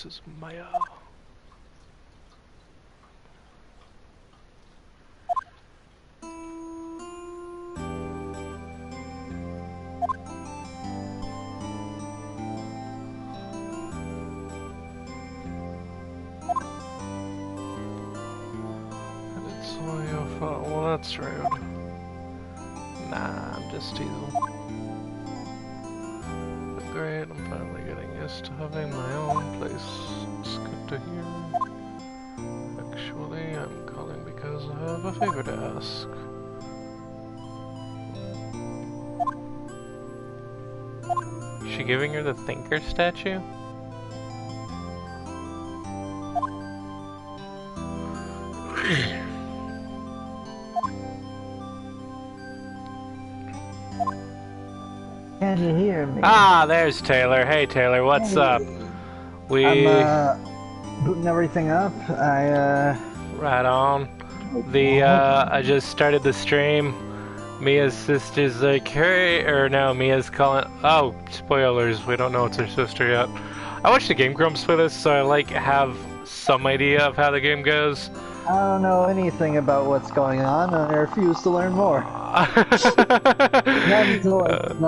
This is Maya. Well, that's rude. Nah, I'm just teasing. But great, I'm finally getting used to having my own place. It's good to hear. Actually, I'm calling because I have a favor to ask. Is she giving her the thinker statue? Can you hear me? Ah, there's Taylor. Hey Taylor, what's up? I'm booting everything up. Right on. I just started the stream. Mia's sister's like, hey, or no, Mia's calling. Oh, spoilers. We don't know it's her sister yet. I watched the Game Grumps for this, so I like have some idea of how the game goes. I don't know anything about what's going on, and I refuse to learn more. not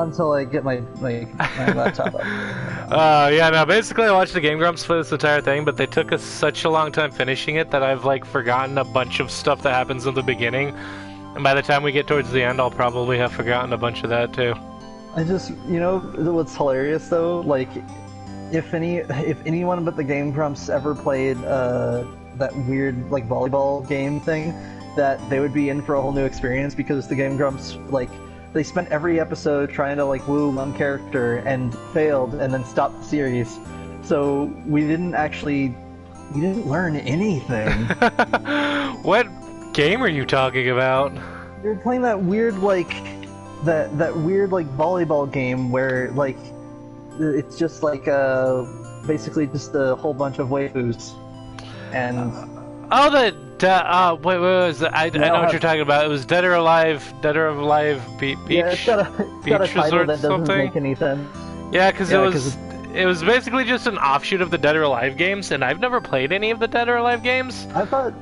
until I get my laptop up. Yeah, no, basically I watched the Game Grumps for this entire thing, but they took us such a long time finishing it that I've like forgotten a bunch of stuff that happens in the beginning. And by the time we get towards the end, I'll probably have forgotten a bunch of that too. I just, you know, what's hilarious though, like, if anyone but the Game Grumps ever played, that weird, like, volleyball game thing, that they would be in for a whole new experience, because the Game Grumps, like, they spent every episode trying to, like, woo one character and failed and then stopped the series. So we didn't learn anything. What game are you talking about? We were playing that weird, like, that weird, like, volleyball game where, like, it's just, like, basically just a whole bunch of waifus. And oh, wait, was it? I know what you're talking about. It was Dead or Alive Beach. Yeah, it's got a title Resort that doesn't something. make any sense. Yeah, because it was basically just an offshoot of the Dead or Alive games, and I've never played any of the Dead or Alive games. I thought,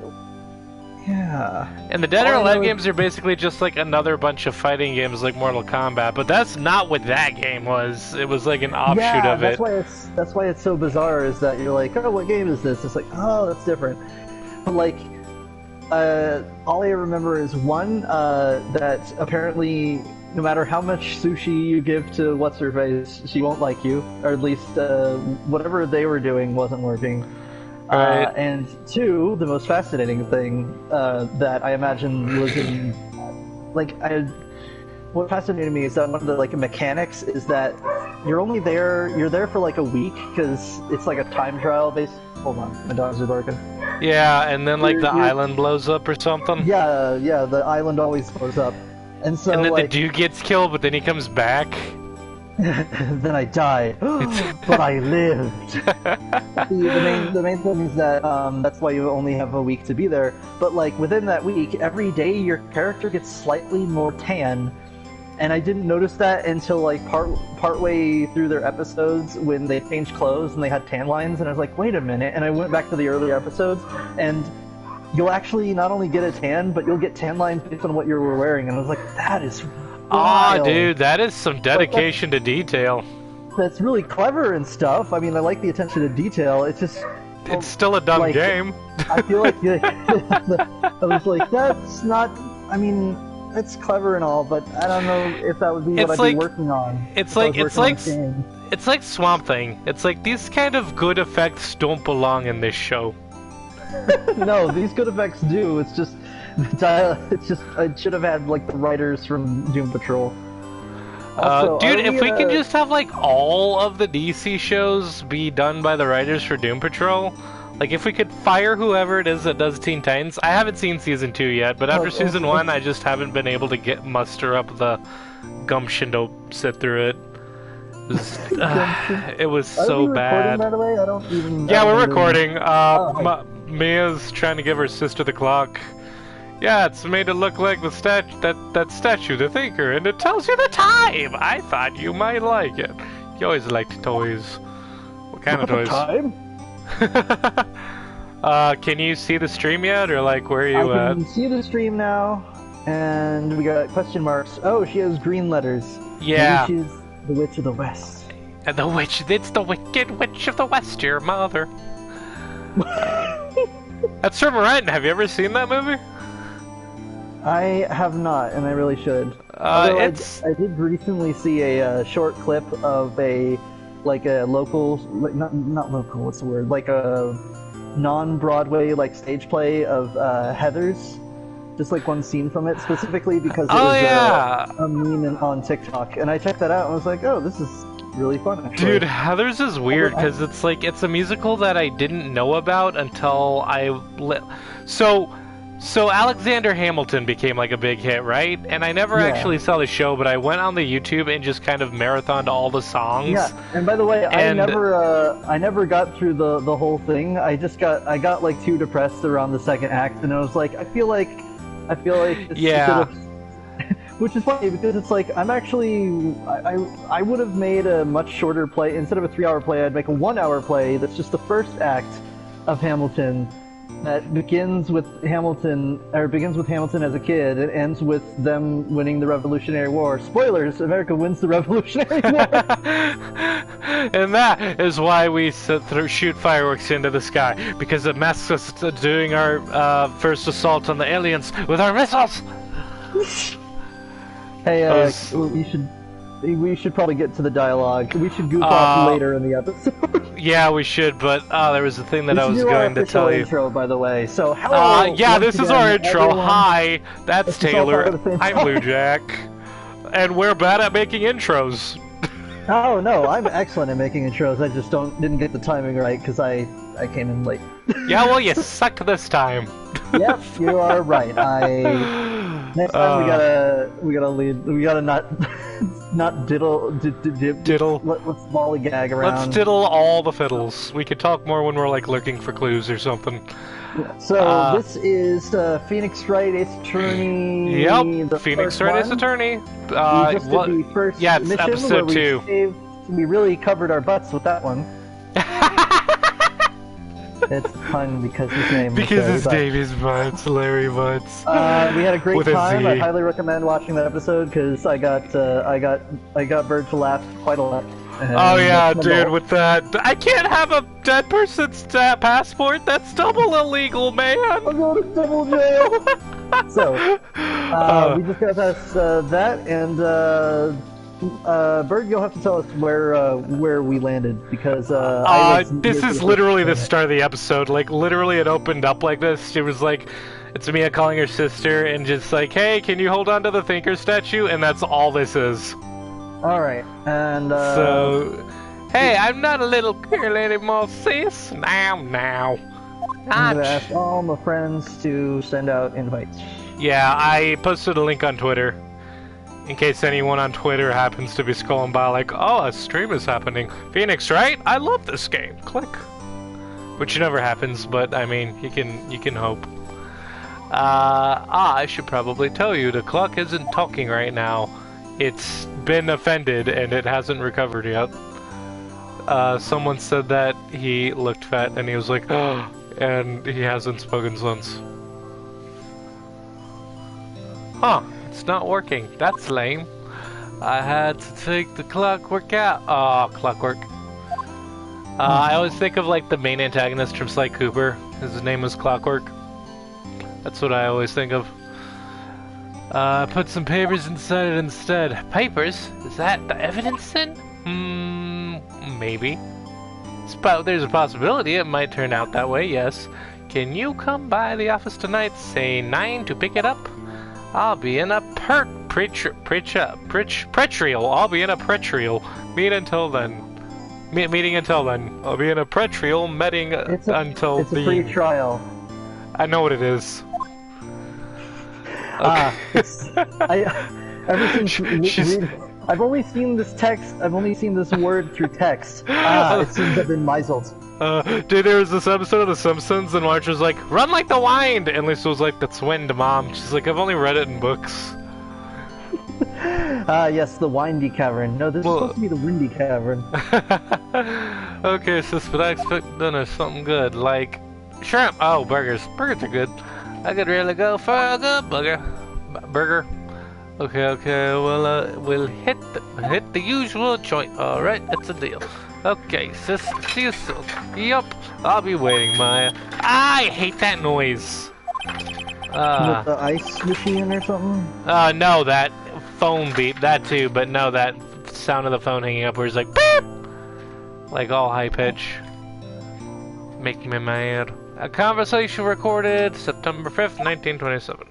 yeah. And the Dead or Alive games are basically just like another bunch of fighting games like Mortal Kombat, but that's not what that game was. It was like an offshoot of it. That's why it's so bizarre, is that you're like, oh, what game is this? It's like, oh, that's different. But like, all I remember is one, that apparently no matter how much sushi you give to what's-her-face, she won't like you. Or at least, whatever they were doing wasn't working. Right. And two, the most fascinating thing that I imagine was in, like, what fascinated me is that one of the, like, mechanics is that you're there for like a week, because it's like a time trial based. Hold on, my dogs are barking. Yeah, and then like the island blows up or something. Yeah, the island always blows up, and so and then like, the dude gets killed, but then he comes back. then I died, but I lived. the main thing is that that's why you only have a week to be there. But like within that week, every day your character gets slightly more tan. And I didn't notice that until like partway through their episodes, when they changed clothes and they had tan lines, and I was like, wait a minute, and I went back to the earlier episodes, and you'll actually not only get a tan, but you'll get tan lines based on what you were wearing, and I was like, that is wild. Oh, dude, that is some dedication to detail. That's really clever and stuff. I mean, I like the attention to detail. It's just... It's still a dumb game. I feel like... I was like, that's not... I mean... It's clever and all, but I don't know if that would be what I'd be working on. It's like Swamp Thing. It's like these kind of good effects don't belong in this show. No, these good effects do. It's just I should have had like the writers from Doom Patrol. Also, dude, if we can just have like all of the DC shows be done by the writers for Doom Patrol. Like, if we could fire whoever it is that does Teen Titans. I haven't seen Season 2 yet, but after Season 1, I just haven't been able to muster up the gumption to sit through it. It was so bad. By the way? I don't even... Yeah, we're recording. Mia's trying to give her sister the clock. Yeah, it's made to look like the that statue, the Thinker, and it tells you the time! I thought you might like it. You always liked toys. What kind of toys? Time? Can you see the stream yet, or like where are you I at? can see the stream now, and we got question marks. Oh, she has green letters. Yeah. Maybe she's the Witch of the West. And the witch, it's the Wicked Witch of the West, your mother. That's from Wright. Have you ever seen that movie? I have not, and I really should. Although It's I did recently see a short clip of a local, like not local. What's the word? Like a non-Broadway like stage play of Heathers. Just like one scene from it specifically because it was a meme on TikTok, and I checked that out and was like, oh, this is really fun. Actually. Dude, Heathers is weird because it's a musical that I didn't know about until So Alexander Hamilton became like a big hit, right? And I never actually saw the show, but I went on the YouTube and just kind of marathoned all the songs. Yeah, and by the way, I never got through the whole thing. I got like too depressed around the second act, and I was like, I feel like it's yeah. Which is funny because it's like I would have made a much shorter play. Instead of a 3-hour play, I'd make a 1-hour play that's just the first act of Hamilton that begins with Hamilton as a kid and ends with them winning the Revolutionary War. Spoilers, America wins the Revolutionary War. And that is why we shoot fireworks into the sky, because it masks us doing our first assault on the aliens with our missiles. Hey, we should probably get to the dialogue. We should goof off later in the episode. Yeah, we should, but there was a thing that I was going to tell you. Intro, by the way. So, hello. Yeah, this is our intro. Everyone. Hi, that's Taylor. I'm Blue Jack, and we're bad at making intros. Oh no, I'm excellent at making intros. I just didn't get the timing right because I came in late. Yeah, well, you suck this time. Yep, you are right. Next time we gotta not diddle. Let's lollygag around. Let's diddle all the fiddles. We could talk more when we're like looking for clues or something. So this is Phoenix Wright Ace Attorney. Yep, Phoenix Wright Ace Attorney. We just did the first it's mission episode where 2. We really covered our butts with that one. It's fun because his name. Because his name is Butts, Larry Butts. We had a great With a time. Z. I highly recommend watching that episode because I got Bird to laugh quite a lot. Oh yeah, dude, with that. I can't have a dead person's passport. That's double illegal, man. I'm going to double jail. So, we just got past that, and Bird, you'll have to tell us where we landed because this is literally the start of the episode. Like literally, it opened up like this. It was like, it's Mia calling her sister and just like, hey, can you hold on to the Thinker statue? And that's all this is. All right, and so, hey, I'm not a little girl anymore, sis. Now. I'm gonna ask all my friends to send out invites. Yeah, I posted a link on Twitter. In case anyone on Twitter happens to be scrolling by like, oh, a stream is happening. Phoenix, right? I love this game. Click. Which never happens, but I mean, you can hope. I should probably tell you, the clock isn't talking right now. It's been offended and it hasn't recovered yet. Someone said that he looked fat and he was like, oh, and he hasn't spoken since. Huh. It's not working. That's lame. I had to take the clockwork out. Oh, clockwork. I always think of like the main antagonist from Sly Cooper. His name was Clockwork. That's what I always think of. Put some papers inside it instead. Papers? Is that the evidence then? Maybe. There's a possibility it might turn out that way, yes. Can you come by the office tonight, say 9 to pick it up? I'll be in a pretrial. I'll be in a pretrial. Meeting until then. I'll be in a pretrial meeting until it's a pre-trial. I know what it is. Okay. I've only seen this text. I've only seen this word through text. It seems to have been misled. Dude, there was this episode of The Simpsons, and Marge was like, "Run like the wind," and Lisa was like, "That's wind, Mom." She's like, "I've only read it in books." Yes, the windy cavern. No, this is supposed Well, to be the windy cavern. okay, sis, but I expect dinner something good, like shrimp. Oh, burgers. Burgers are good. I could really go for a good burger. Okay, okay. We'll hit the usual joint. All right, it's a deal. Okay, sis. See you soon. Yup. I'll be waiting, Maya. I hate that noise. With the ice machine or something? No, that phone beep. That too, but no, that sound of the phone hanging up where it's like beep, like all high pitch, making me mad. A conversation recorded September 5th, 1927.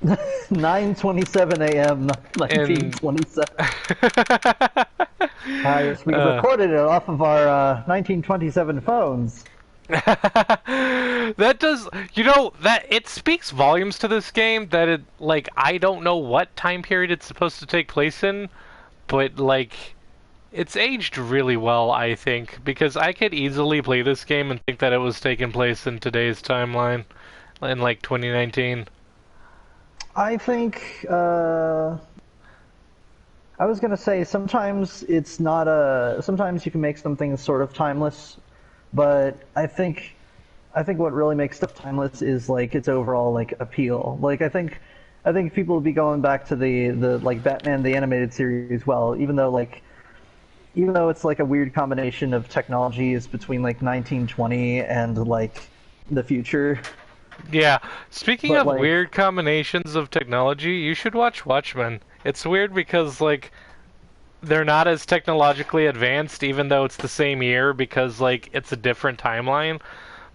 9:27 a.m. 1927. Yes, we recorded it off of our 1927 phones. That does, that it speaks volumes to this game that it, like, I don't know what time period it's supposed to take place in, but, like, it's aged really well, I think, because I could easily play this game and think that it was taking place in today's timeline, in, like, 2019. I think, I was gonna say, sometimes it's not sometimes you can make something sort of timeless, but I think what really makes stuff timeless is like its overall like appeal. Like I think people will be going back to the like Batman the animated series. Well, even though it's like a weird combination of technologies between like 1920 and like the future. Yeah. Speaking But of like, weird combinations of technology, you should watch Watchmen. It's weird because like they're not as technologically advanced, even though it's the same year, because like it's a different timeline.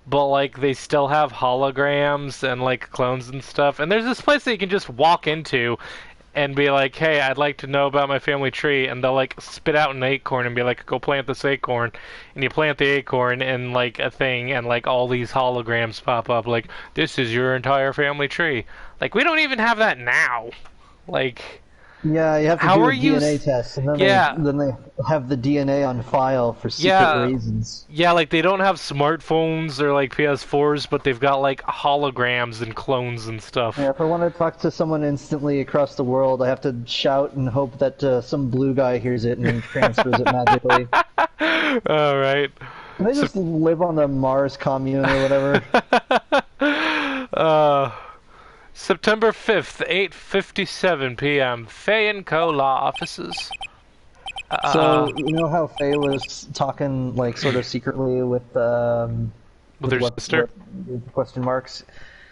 But like they still have holograms and like clones and stuff. And there's this place that you can just walk into and be like, "Hey, I'd like to know about my family tree," and they'll like spit out an acorn and be like, "Go plant this acorn," and you plant the acorn in like a thing, and like all these holograms pop up, like this is your entire family tree. Like we don't even have that now. Like. yeah, you have to How do are a you? DNA test, and Yeah, then they have the DNA on file for secret yeah, reasons. yeah. Like they don't have smartphones or like PS4s, but they've got like holograms and clones and stuff. Yeah, if I want to talk to someone instantly across the world, I have to shout and hope that some blue guy hears it and then transfers it magically. All right. Can they just live on the Mars commune or whatever? uh, September 5th, 8:57 p.m. Fay and Co. Law offices. So you know how Faye was talking like sort of secretly with With her sister. with question marks?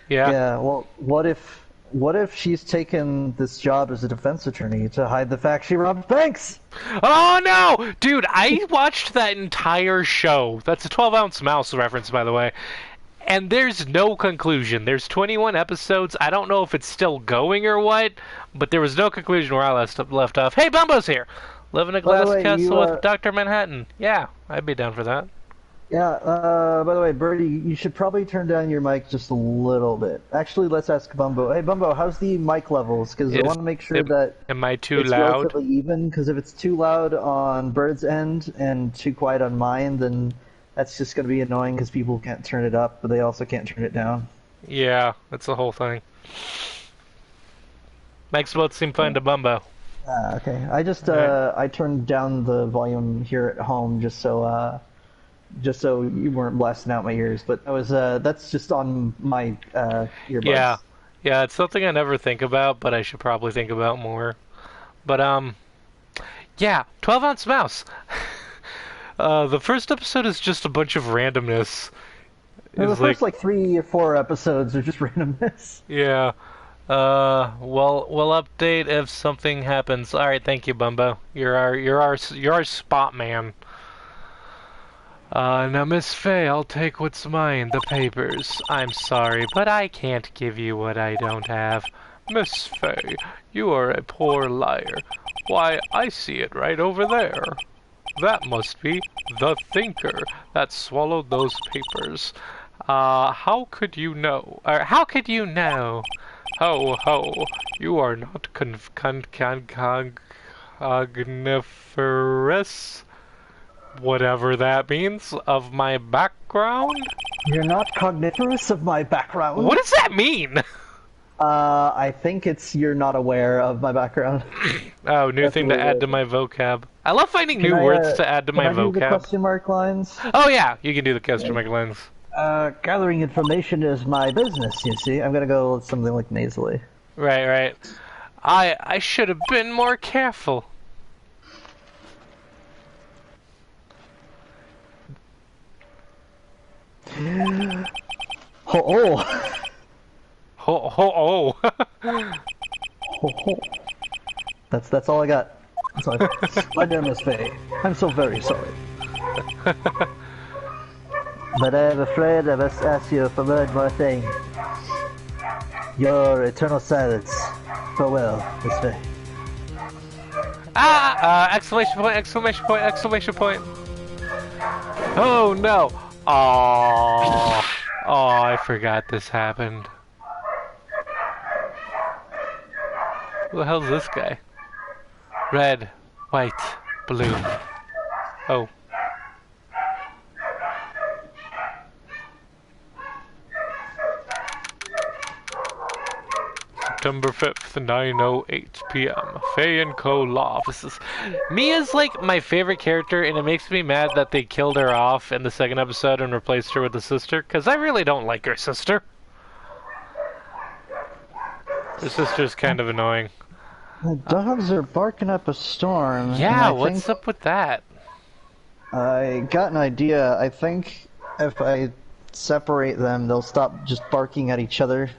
Yeah. Yeah. Well, what if she's taken this job as a defense attorney to hide the fact she robbed banks? Oh no! Dude, I watched that entire show. That's a 12-ounce mouse reference, by the way. And there's no conclusion. There's 21 episodes. I don't know if it's still going or what, but there was no conclusion where I left off. Hey, Bumbo's here! Live in a By the glass way, castle with Dr. Manhattan. Yeah, I'd be down for that. Yeah. By the way, Birdie, you should probably turn down your mic just a little bit. Actually, let's ask Bumbo. Hey, Bumbo, how's the mic levels? Because I want to make sure that Am I too it's loud? relatively even. Because if it's too loud on Bird's end and too quiet on mine, then that's just going to be annoying because people can't turn it up, but they also can't turn it down. Yeah, that's the whole thing. Makes both seem fine to Bumbo. Okay. I just Right. I turned down the volume here at home just so you weren't blasting out my ears. But that's just on my earbuds. Yeah. Yeah, it's something I never think about, but I should probably think about more. But, yeah, 12-ounce mouse. The first episode is just a bunch of randomness. No, the It's first like 3 or 4 episodes are just randomness. yeah. We'll update if something happens. All right, thank you, Bumbo. You're our spot man. Now, Miss Fay, I'll take what's mine, the papers. I'm sorry, but I can't give you what I don't have. Miss Fay, you are a poor liar. Why, I see it right over there. That must be the thinker that swallowed those papers. How could you know? How could you know? Ho, ho, you are not cogniferous, whatever that means, of my background? You're not cogniferous of my background. What does that mean? I think it's you're not aware of my background. Oh, new That's thing what to it add to is. my vocab. I love finding Can new I, words to add to can my I do the vocab. question mark lines? Oh yeah, you can do the question mark lens. Gathering information is my business, you see. I'm gonna go with something like nasally. Right, right. I should have been more careful. Oh, oh. Ho ho oh. Oh, oh. That's all I got. That's all my dear Miss Faye, I'm so very sorry. But I'm afraid I must ask you for one more thing. Your eternal silence. Farewell, Miss Faye. Ah! Exclamation point! Exclamation point! Exclamation point! Oh no! Oh, oh! I forgot this happened. Who the hell's this guy? Red, white, blue. Oh. September 5th, 9:08 p.m. Faye & Co. Law Offices. Mia's like my favorite character, and it makes me mad that they killed her off in the second episode and replaced her with the sister, because I really don't like her sister. Her sister's kind of annoying. The dogs are barking up a storm. Yeah, what's up with that? I got an idea. I think if I separate them, they'll stop just barking at each other.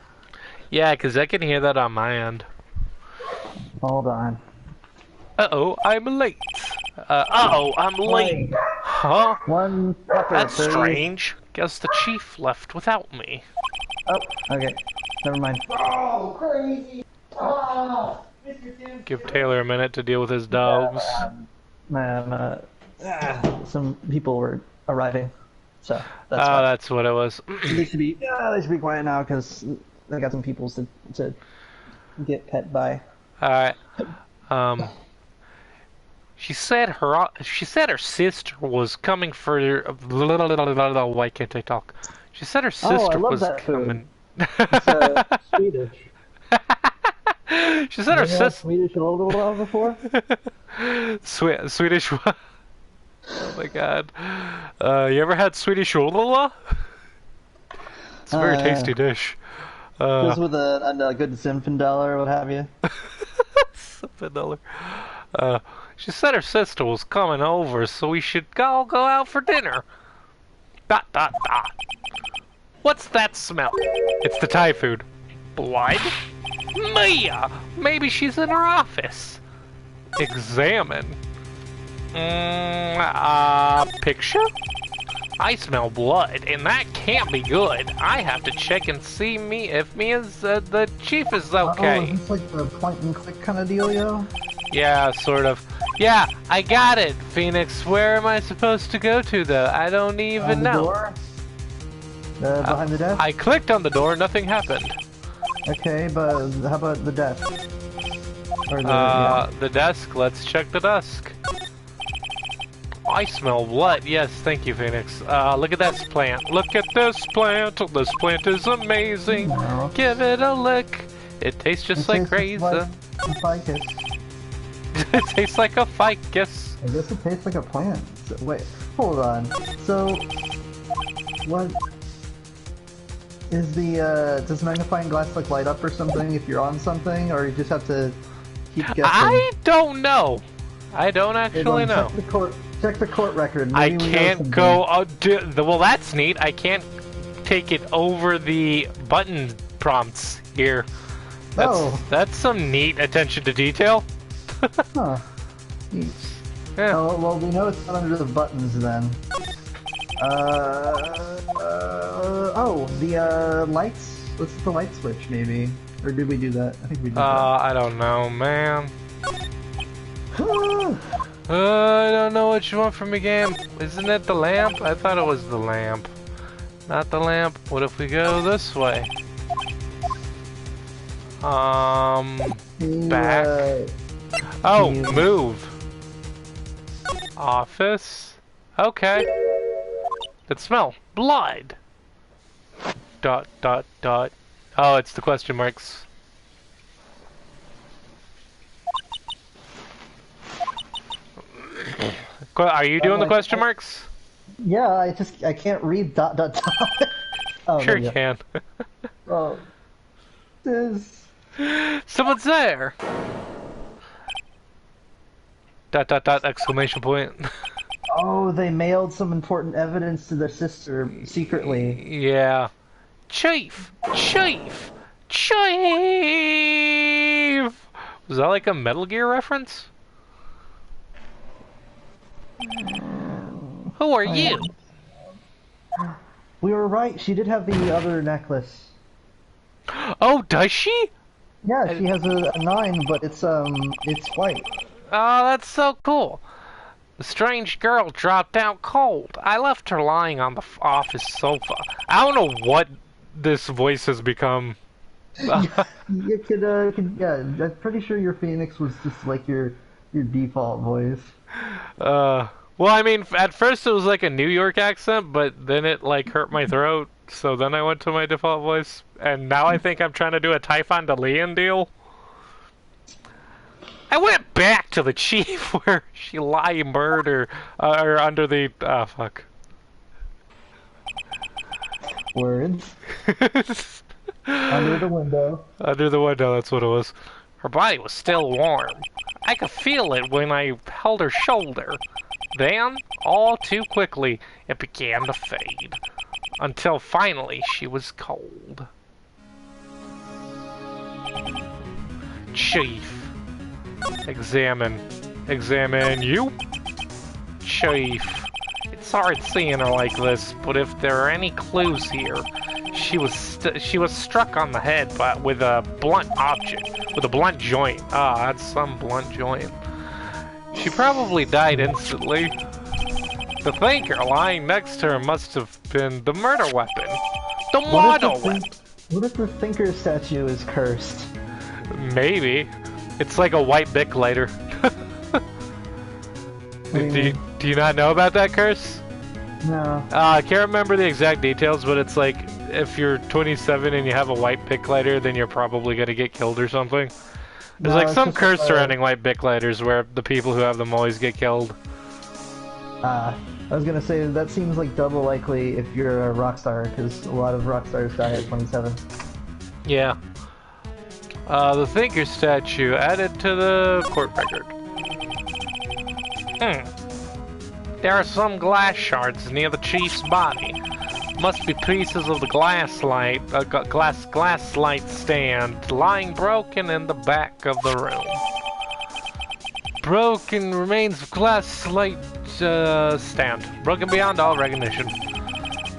Yeah, because I can hear that on my end. Hold on. Uh-oh, I'm late. Uh-oh, I'm late. Huh? One pepper, That's please. strange. Guess the chief left without me. Oh, okay. Never mind. Oh, crazy! Oh, Mr. Tim. Give Taylor a minute to deal with his dogs. Some people were arriving, so that's Oh, why. that's what it was. They should be quiet now because they got some people to get pet by. Alright. She said her sister was coming for why can't I talk? She said her sister I love was that food. coming. It's Swedish. She said her Have you had sister Swedish roll before? Swedish what? Oh my god. You ever had Swedish roll? It's a very tasty dish. Just with a good Zinfandel or what have you. $7. She said her sister was coming over, so we should all go out for dinner. ... What's that smell? It's the Thai food. Blood? Mia! Maybe she's in her office. Examine. Picture? I smell blood, and that can't be good. I have to check and see if Mia's, the chief is okay. Is this like the point and click kind of dealio? Yeah, sort of. Yeah, I got it, Phoenix. Where am I supposed to go to, though? I don't even know. Door? Behind the desk? I clicked on the door, nothing happened. Okay, but how about the desk? Or the, the desk. Let's check the desk. I smell blood. Yes, thank you, Phoenix. Look at this plant. Look at this plant. This plant is amazing. No. Give it a lick. It tastes just like raisin. Ficus. It tastes like a ficus. I guess it tastes like a plant. So, wait, hold on. So, what is the does magnifying glass like light up or something if you're on something, or you just have to keep guessing? I don't know. I don't actually know. Check the court record. I Maybe we know can't something. go. Well, that's neat. I can't take it over the button prompts here. That's some neat attention to detail. Huh. Yeah. Oh, well, we know it's not under the buttons then. The lights? Let's hit the light switch, maybe. Or did we do that? I think we did that. I don't know, man. I don't know what you want from me, game. Isn't it the lamp? I thought it was the lamp. Not the lamp. What if we go this way? Back. Oh, move. Office. Okay. That smell. Blood. ... Oh, it's the question marks. Are you doing the like, question marks? Yeah, I can't read dot dot dot. Oh, Sure there you you can. go. Oh, this. Someone's there! Dot dot dot exclamation point. Oh, they mailed some important evidence to their sister secretly. Yeah. Chief! Chief! Chief! Was that like a Metal Gear reference? Who are you? We were right. She did have the other necklace. Oh, does she? Yeah, she has a 9, but it's white. Oh, that's so cool. The strange girl dropped out cold. I left her lying on the office sofa. I don't know what this voice has become. You could, yeah. I'm pretty sure your Phoenix was just like your default voice. Well, I mean, at first it was like a New York accent, but then it like hurt my throat. So then I went to my default voice, and now I think I'm trying to do a Typhon DeLeon deal. I went back to the chief where she lie murder, or under the fuck. Words. Under the window. Under the window, that's what it was. Her body was still warm. I could feel it when I held her shoulder. Then, all too quickly, it began to fade. Until finally, she was cold. Chief. Examine. Examine you? Chief. It's hard seeing her like this, but if there are any clues here, she was struck on the head with a blunt object, with a blunt joint. Ah, that's some blunt joint. She probably died instantly. The thinker lying next to her must have been the murder weapon. The model weapon! What if the thinker statue is cursed? Maybe. It's like a white Bic lighter. Do you not know about that curse? No. I can't remember the exact details, but it's like, if you're 27 and you have a white Bic lighter, then you're probably gonna get killed or something. There's like some curse surrounding white Bic lighters where the people who have them always get killed. I was gonna say, that seems like double likely if you're a rock star, because a lot of rock stars die at 27. Yeah. The thinker statue added to the court record. There are some glass shards near the chief's body. Must be pieces of the glass light stand lying broken in the back of the room. Broken remains of glass light stand. Broken beyond all recognition.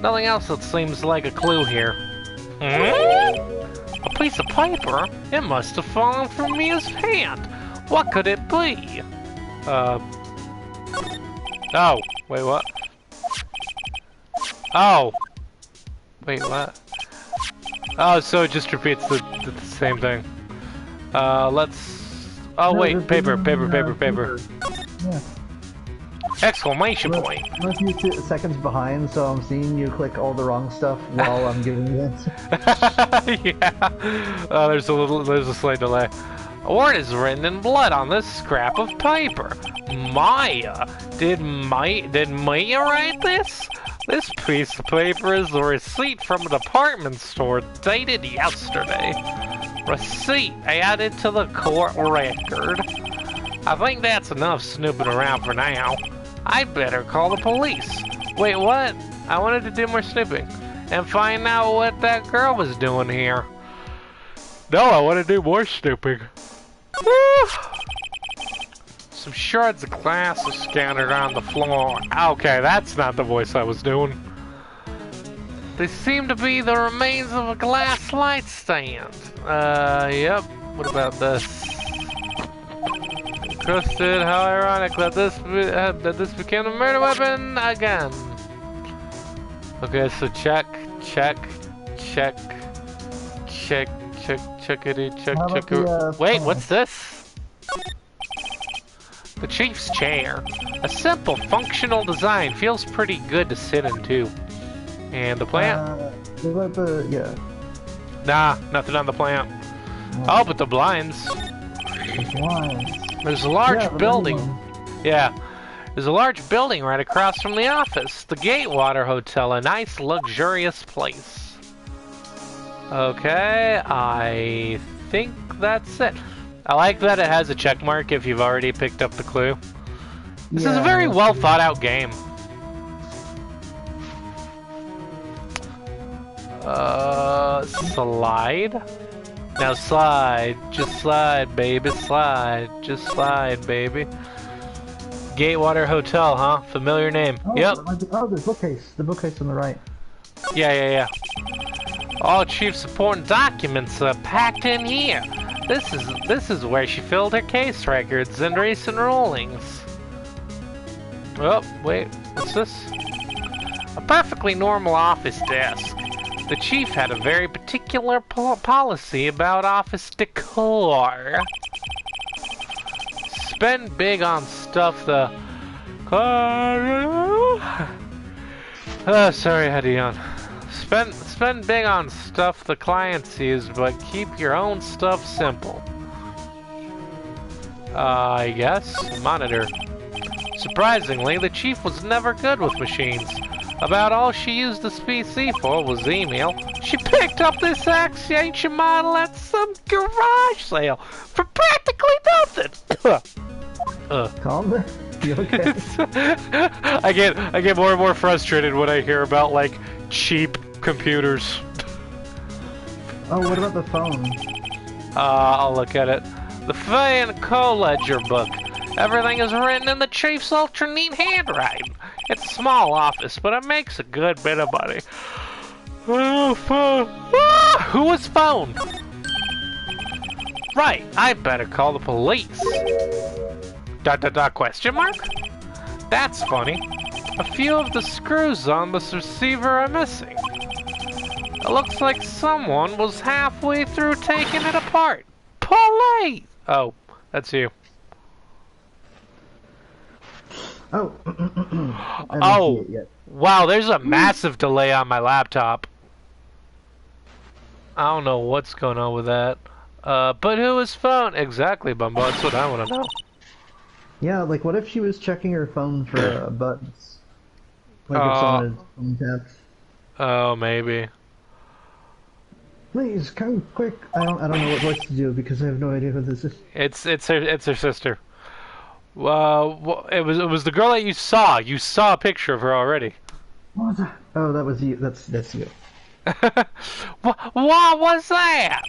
Nothing else that seems like a clue here. A piece of paper? It must have fallen from Mia's hand. What could it be? Oh, wait, what? Oh! Wait, what? Oh, so it just repeats the same thing. Let's... Oh, wait, paper. Yeah. Exclamation point! I'm a few seconds behind, so I'm seeing you click all the wrong stuff while I'm giving you answer. Yeah. There's a slight delay. A word is written in blood on this scrap of paper. Maya. Did Maya write this? This piece of paper is the receipt from a department store dated yesterday. Receipt added to the court record. I think that's enough snooping around for now. I'd better call the police. Wait, what? I wanted to do more snooping and find out what that girl was doing here. No, I want to do more snooping. Woo! Some shards of glass are scattered on the floor. Okay, that's not the voice I was doing. They seem to be the remains of a glass light stand. Yep. What about this? Encrusted, how ironic that this became a murder weapon again. Okay, so checkity, check. Wait, what's this? The chief's chair. A simple, functional design. Feels pretty good to sit in, too. And the plant? Yeah. Nah, nothing on the plant. Oh, but the blinds. The blinds. There's a large building. Yeah. There's a large building right across from the office. The Gatewater Hotel, a nice, luxurious place. Okay, I think that's it. I like that it has a check mark if you've already picked up the clue. This is a very well thought out game. Slide? Now slide. Just slide, baby. Slide. Just slide, baby. Gatewater Hotel, huh? Familiar name. Oh, Yep. Oh, the bookcase. The bookcase on the right. Yeah. All Chief's important documents are packed in here. This is where she filled her case records and recent rulings. Oh, wait, what's this? A perfectly normal office desk. The chief had a very particular policy about office decor. Spend big on stuff the... Oh, sorry, I had to yawn. Spend big on stuff the clients use, but keep your own stuff simple. I guess. Monitor. Surprisingly, the chief was never good with machines. About all she used this PC for was email. She picked up this ancient model at some garage sale for practically nothing. Calm down. You okay? I get more and more frustrated when I hear about like cheap computers. Oh, what about the phone? I'll look at it. The Fay and Co ledger book. Everything is written in the chief's ultra neat handwriting. It's a small office, but it makes a good bit of money. Oh, phone. Ah, who was phoned? Right, I better call the police. ... question mark? That's funny. A few of the screws on this receiver are missing. It looks like someone was halfway through taking it apart. Police! Oh, that's you. Oh. I don't see it yet. Wow, there's a massive delay on my laptop. I don't know what's going on with that. But who was phone? Exactly, Bumbo, that's what I want to know. Yeah, like what if she was checking her phone for buttons? Like if someone had phone tapped. Oh, maybe. Please come quick. I don't know what voice to do because I have no idea who this is. It's her sister. It was the girl that you saw. You saw a picture of her already. What was that? Oh, that was you. That's you. What was that?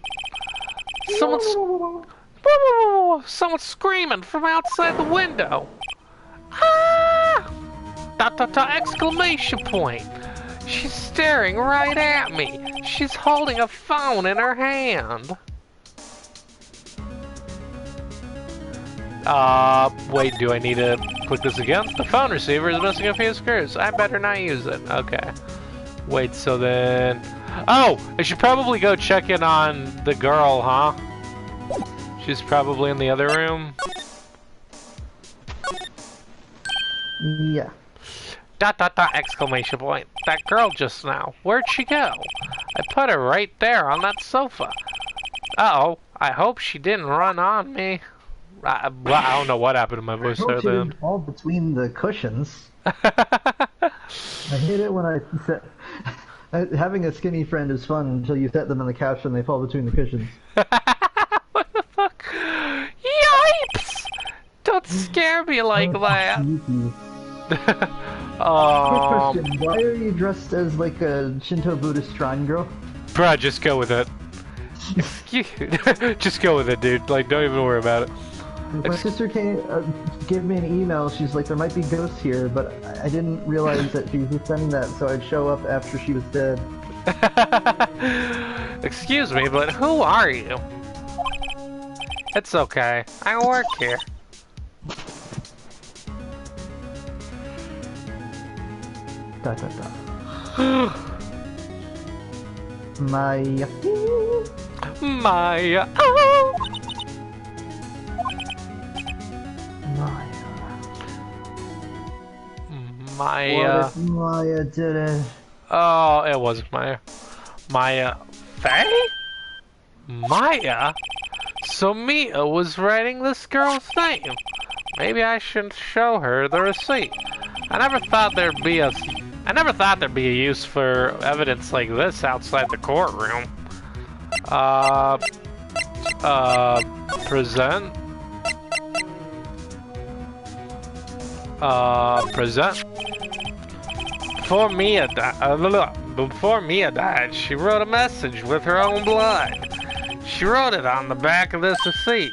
Someone's screaming from outside the window. Ah! ... exclamation point. She's staring right at me. She's holding a phone in her hand. Wait, do I need to click this again? The phone receiver is missing a few screws. I better not use it. Okay. Wait, so then... Oh! I should probably go check in on the girl, huh? She's probably in the other room. Yeah. ... exclamation point. That girl just now. Where'd she go? I put her right there on that sofa. Uh-oh. I hope she didn't run on me. I don't know what happened to my voice there then. Fall between the cushions. I hate it when I set... Having a skinny friend is fun until you set them on the couch and they fall between the cushions. What the fuck? Yipes! Don't scare me like that. Quick question, why are you dressed as like a Shinto Buddhist shrine girl? Bruh, just go with it. Just go with it, dude. Like, don't even worry about it. My sister gave me an email. She's like, there might be ghosts here, but I didn't realize that she was just sending that, so I'd show up after she was dead. Excuse me, but who are you? It's okay. I work here. Maya. Maya. Oh. Maya. What if Maya did it? Oh, it wasn't Maya. Maya. Faye? Maya? So Mia was writing this girl's name. Maybe I should show her the receipt. I never thought there'd be a use for evidence like this outside the courtroom. Present. Present. Before Mia died, she wrote a message with her own blood. She wrote it on the back of this receipt.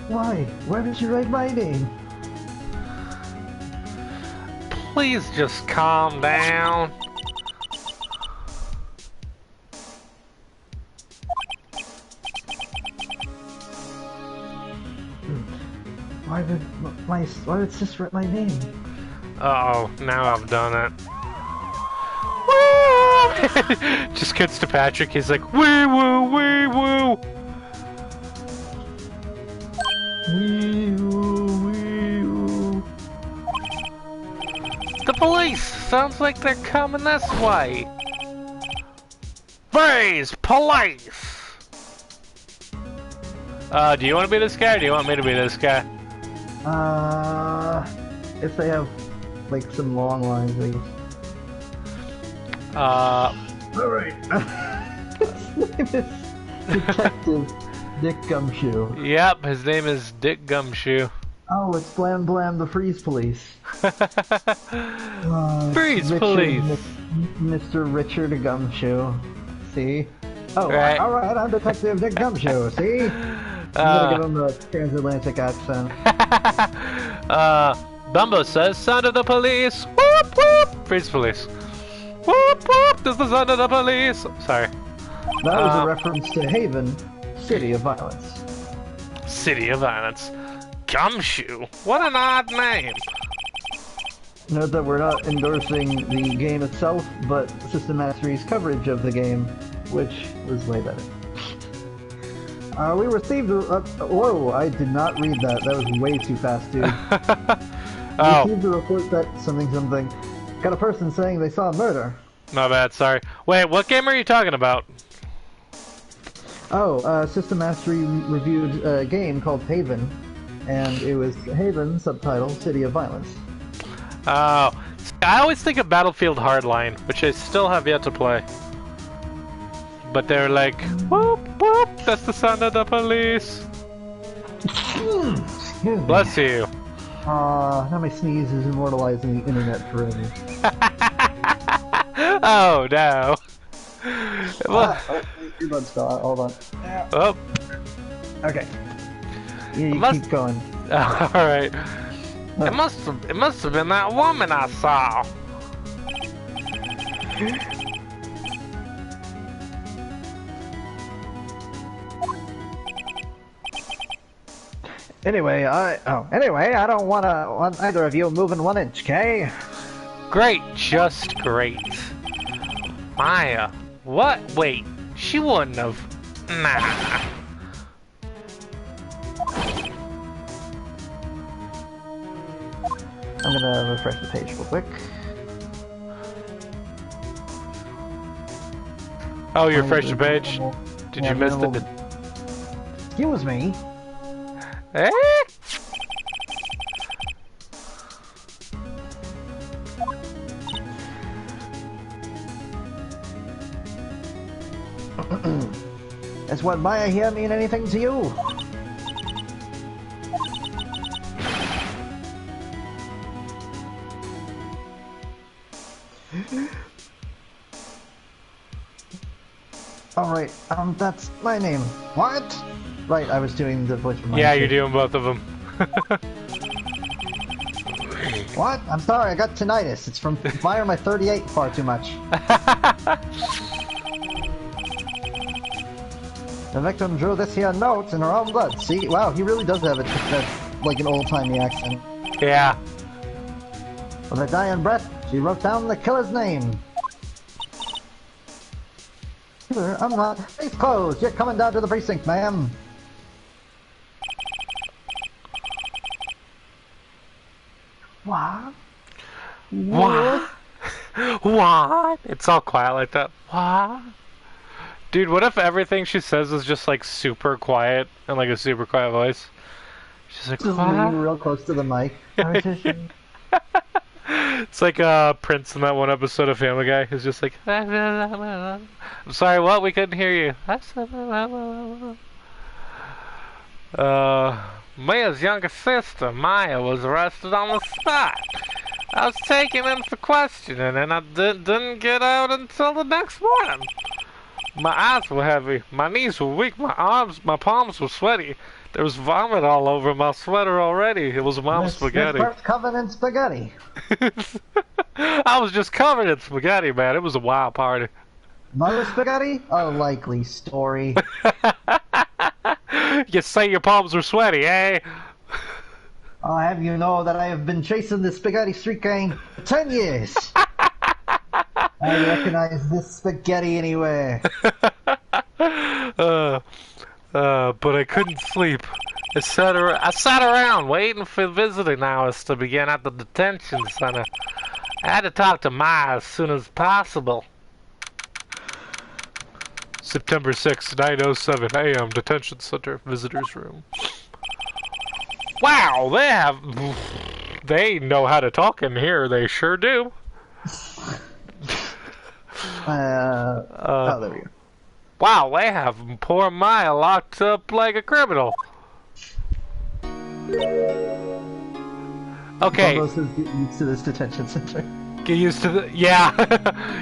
Why? Why did you write my name? Please just calm down. Why would Sis write my name? Uh-oh, now I've done it. Just cuts to Patrick, he's like, wee woo, wee woo. Wee woo, wee woo. The police! Sounds like they're coming this way. Freeze! Police! Do you want to be this guy or do you want me to be this guy? If they have, like, some long lines, I guess. Alright. His name is Detective Dick Gumshoe. Yep, his name is Dick Gumshoe. Oh, it's Blam Blam the Freeze Police. Freeze Police! Mr. Richard Gumshoe. See? Oh, right. Alright, I'm Detective Dick Gumshoe, see? I'm gonna give him the transatlantic accent. Bumbo says, sound of the police! Whoop whoop! Freeze Police. Whoop whoop! This is the sound of the police! Sorry. That was a reference to Haven, City of Violence. City of Violence. Gumshoe? What an odd name! Note that we're not endorsing the game itself, but System Mastery's coverage of the game, which was way better. We received a... whoa, I did not read that. That was way too fast, dude. Oh. Received a report that something. Got a person saying they saw a murder. My bad, sorry. Wait, what game are you talking about? Oh, System Mastery reviewed a game called Haven, and it was Haven, subtitle, City of Violence. Oh. I always think of Battlefield Hardline, which I still have yet to play. But they're like, whoop whoop, that's the sound of the police. Excuse me. Bless you. Now my sneeze is immortalized in the internet forever. Oh no. Earbuds fell out, hold on. Oh. Okay. You keep going. Alright. It must have been that woman I saw. Anyway, I don't want either of you moving 1 inch, okay? Great, just great. Maya, what? Wait, she wouldn't have. Nah. I'm gonna refresh the page real quick. Oh, you refreshed the page? Did you miss the... Excuse me. Eh? Does what Maya here mean anything to you? Alright, that's my name. What? Right, I was doing the voice from Maya. Yeah, you're doing both of them. What? I'm sorry, I got tinnitus. It's from firing my 38 far too much. The victim drew this here note in her own blood. See? Wow, he really does have like an old-timey accent. Yeah. With her dying breath, she wrote down the killer's name. Killer, I'm not. Face closed. You're coming down to the precinct, ma'am. What? What? What? It's all quiet like that. What? Dude, what if everything she says is just like super quiet and like a super quiet voice? She's like, Just what? leaning real close to the mic. It's like Prince in that one episode of Family Guy. He's just like, I'm sorry, what? We couldn't hear you. Mia's younger sister, Maya, was arrested on the spot. I was taken in for questioning, and I didn't get out until the next morning. My eyes were heavy, my knees were weak, my palms were sweaty. There was vomit all over my sweater already. It was mom's spaghetti. Covered in spaghetti. I was just covered in spaghetti, man. It was a wild party. Mother spaghetti? A likely story. You say your palms were sweaty, eh? I'll have you know that I have been chasing the spaghetti street gang for 10 years. I recognize this spaghetti anywhere. But I couldn't sleep. I sat around waiting for visiting hours to begin at the detention center. I had to talk to Maya as soon as possible. September 6, 9:07 a.m. Detention Center Visitors Room. Wow, they know how to talk in here. They sure do. Oh, there we go. Wow, they have poor Maya locked up like a criminal. Okay. Almost get used to this detention center. Get used to the... Yeah.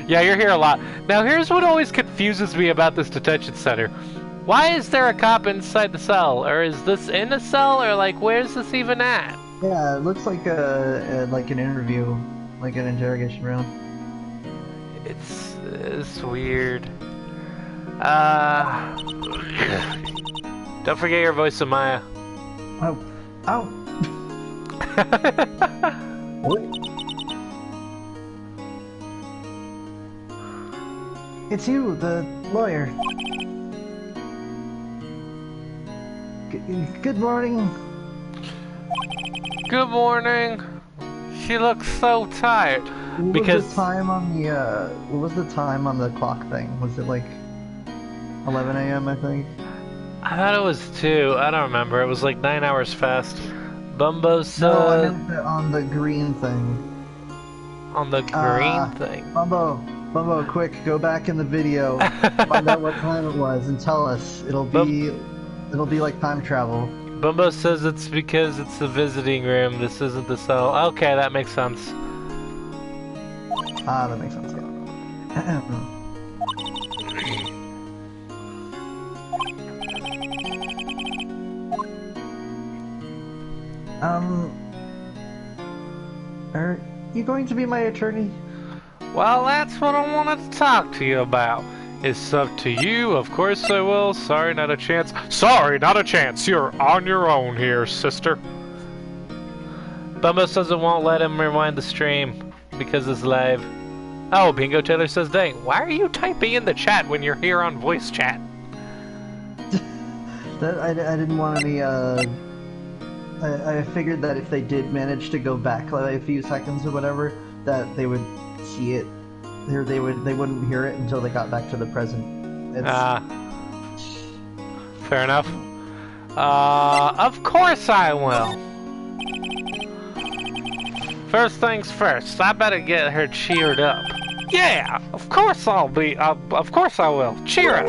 Yeah, you're here a lot. Now, here's what always confuses me about this detention center. Why is there a cop inside the cell? Or is this in a cell? Or, like, where's this even at? Yeah, it looks like like an interview. Like an interrogation room. It's weird. Don't forget your voice of Maya. Oh. Oh. What? It's you, the lawyer. Good morning. Good morning. She looks so tired. What was the time on the clock thing? Was it like 11 a.m. I think? I thought it was 2. I don't remember. It was like 9 hours fast. Bumbo's No, I meant on the green thing. On the green thing. Bumbo, quick, go back in the video, find out what time it was, and tell us. It'll be like time travel. Bumbo says it's because it's the visiting room. This isn't the cell. Okay, that makes sense. Ah, that makes sense. Yeah. Are you going to be my attorney? Well, that's what I wanted to talk to you about. It's up to you, of course I will. Sorry, not a chance. Sorry, not a chance. You're on your own here, sister. Bumbo says it won't let him rewind the stream because it's live. Oh, Bingo Taylor says, dang, why are you typing in the chat when you're here on voice chat? I didn't want any, I figured that if they did manage to go back like a few seconds or whatever, that they would see it. They wouldn't hear it until they got back to the present. Fair enough. Of course I will. First things first, I better get her cheered up. Yeah, of course of course I will. Cheer up.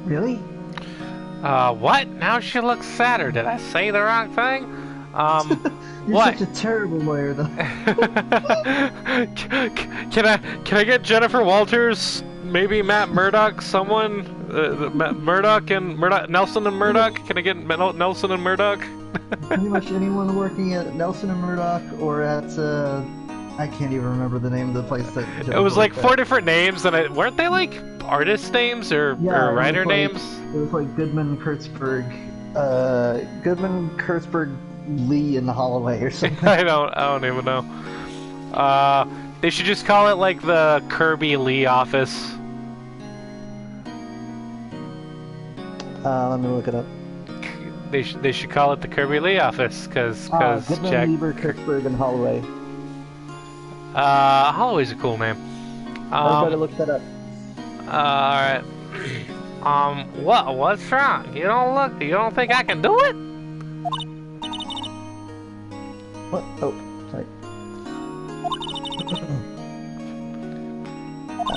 Really? What? Now she looks sadder. Did I say the wrong thing? You're what? such a terrible lawyer, though. Can I get Jennifer Walters? Maybe Matt Murdock? Someone? Nelson and Murdock? Can I get Nelson and Murdock? Pretty much anyone working at Nelson and Murdock or at I can't even remember the name of the place that. It was like 4 different names, and weren't they like artist names or writer names? It was like Goodman, Kurtzberg, Lee, and Holloway or something. I don't even know. They should just call it like the Kirby Lee office. Let me look it up. They should call it the Kirby Lee office, cause Goodman, Jack. Lieber, Kirkberg, and Holloway. Holloway's a cool name. Everybody look that up. Alright. What's wrong? You don't think I can do it? What? Oh, sorry.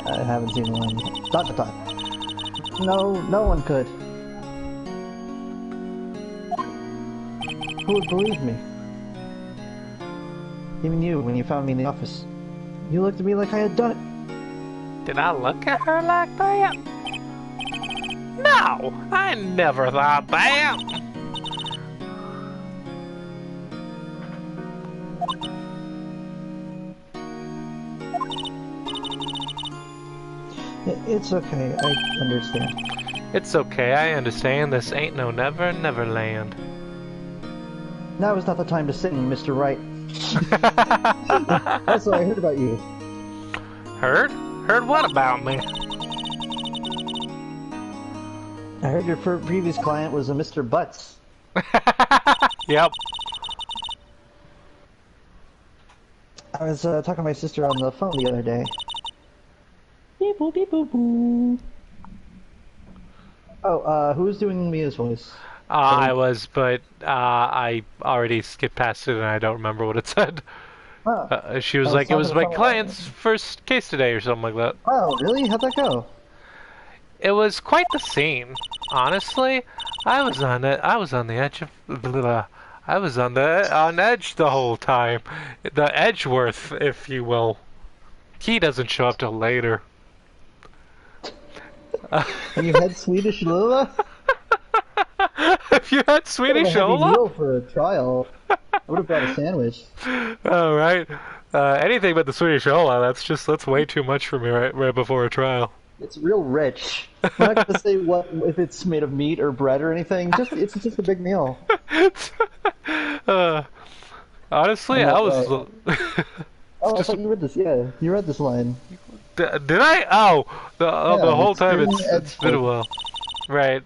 I haven't seen the line yet. Dot. No one could. Who would believe me? Even you, when you found me in the office. You looked at me like I had done it. Did I look at her like that? No, I never thought that. It's okay, I understand. It's okay, I understand. This ain't no never land. Now is not the time to sing, Mr. Wright. Also, I heard about you. Heard? Heard what about me? I heard your previous client was a Mr. Butts. Yep. I was talking to my sister on the phone the other day. Beep boop beep boop boo. Oh, who's doing Mia's voice? I was, but I already skipped past it and I don't remember what it said. Oh. She was I was like, it was talking my to client's first case today or something like that. Oh, really? How'd that go? It was quite the scene. Honestly, I was on the edge of I was on edge the whole time. The Edgeworth, if you will. He doesn't show up till later. And you had Swedish Lola? If you had Swedish Lola? Meal for a trial. I would have brought a sandwich. Oh, right. Anything but the Swedish Lola, that's way too much for me right before a trial. It's real rich. I'm not gonna say what if it's made of meat or bread or anything. It's just a big meal. Honestly, I was. Oh, I thought you read this. Yeah, you read this line. Did I? Oh, the whole time it's been a Edgeworth. while. Right.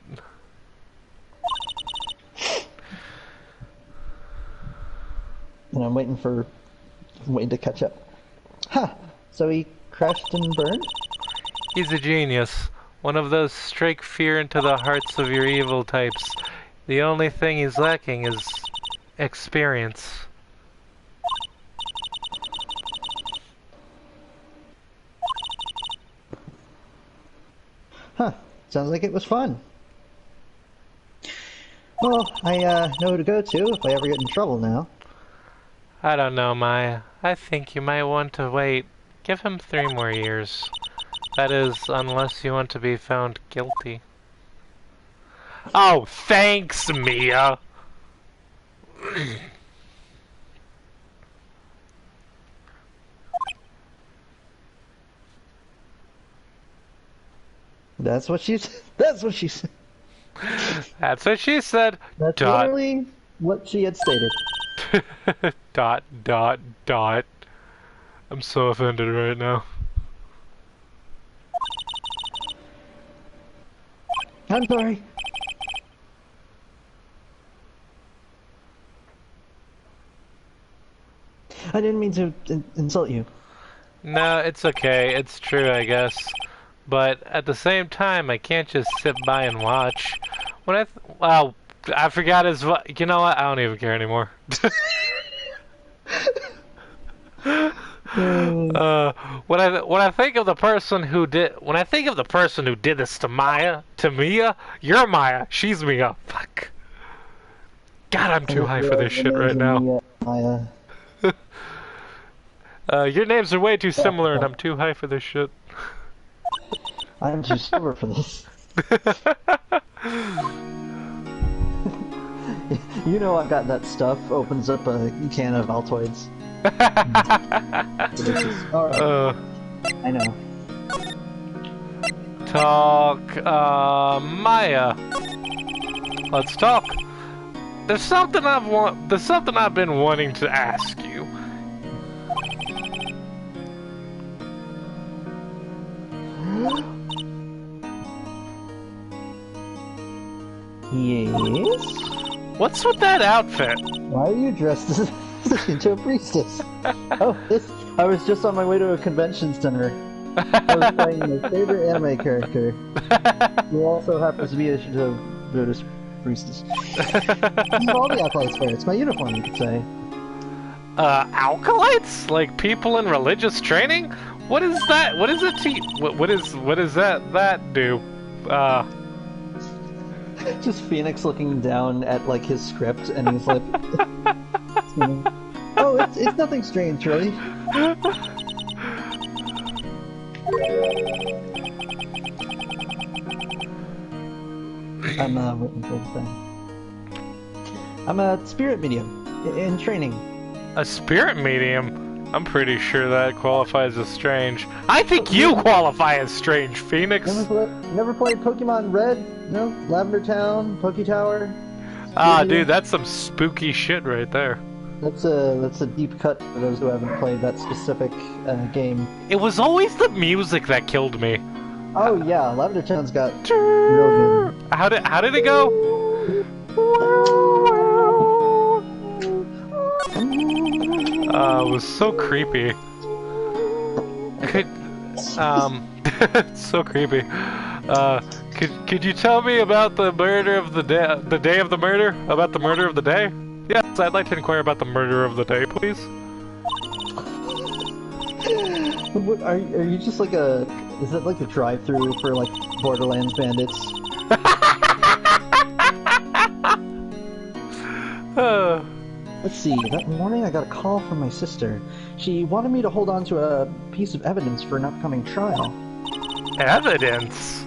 And I'm waiting to catch up. Ha! So he crashed and burned? He's a genius. One of those strike fear into the hearts of your evil types. The only thing he's lacking is experience. Huh. Sounds like it was fun. Well, I know who to go to if I ever get in trouble now. I don't know, Maya. I think you might want to wait. Give him 3 more years. That is, unless you want to be found guilty. Oh, thanks, Mia! That's what she said. That's what she said. That's what she said. That's literally what she had stated. Dot. I'm so offended right now. I'm sorry. I didn't mean to insult you. No, it's okay. It's true, I guess. But at the same time, I can't just sit by and watch. When I forgot his. You know what? I don't even care anymore. When I think of the person who did this to Mia, you're Maya, she's Mia. Fuck. God, I'm too high for this shit right now. Maya. Your names are way too similar, and I'm too high for this shit. I'm too sober for this. You know I've got that stuff. Opens up a can of Altoids. Alright. I know. Talk, Maya. Let's talk. There's something I've been wanting to ask you. Yes? What's with that outfit? Why are you dressed as a Shinto priestess? Oh, I was just on my way to a convention center. I was playing my favorite anime character, who also happens to be a Shinto Buddhist priestess. All the acolytes wear. It's my uniform, you could say. Acolytes? Like people in religious training? What is that? What is it to you? What is that do? Just Phoenix looking down at like his script, and he's like, "Oh, it's nothing strange, really." I'm waiting for the thing. I'm a spirit medium in training. A spirit medium? I'm pretty sure that qualifies as strange. I think you qualify as strange, Phoenix. Never played Pokemon Red? No? Lavender Town, Poke Tower? Ah, dude, that's some spooky shit right there. That's a deep cut for those who haven't played that specific game. It was always the music that killed me. Oh yeah, Lavender Town's got real good. How did it go? It was so creepy. So creepy. Could you tell me about the murder of the day of the murder? About the murder of the day? Yes, I'd like to inquire about the murder of the day, please. What, are you just like a... Is that like a drive-thru for like Borderlands bandits? Let's see, that morning I got a call from my sister. She wanted me to hold on to a piece of evidence for an upcoming trial. Evidence?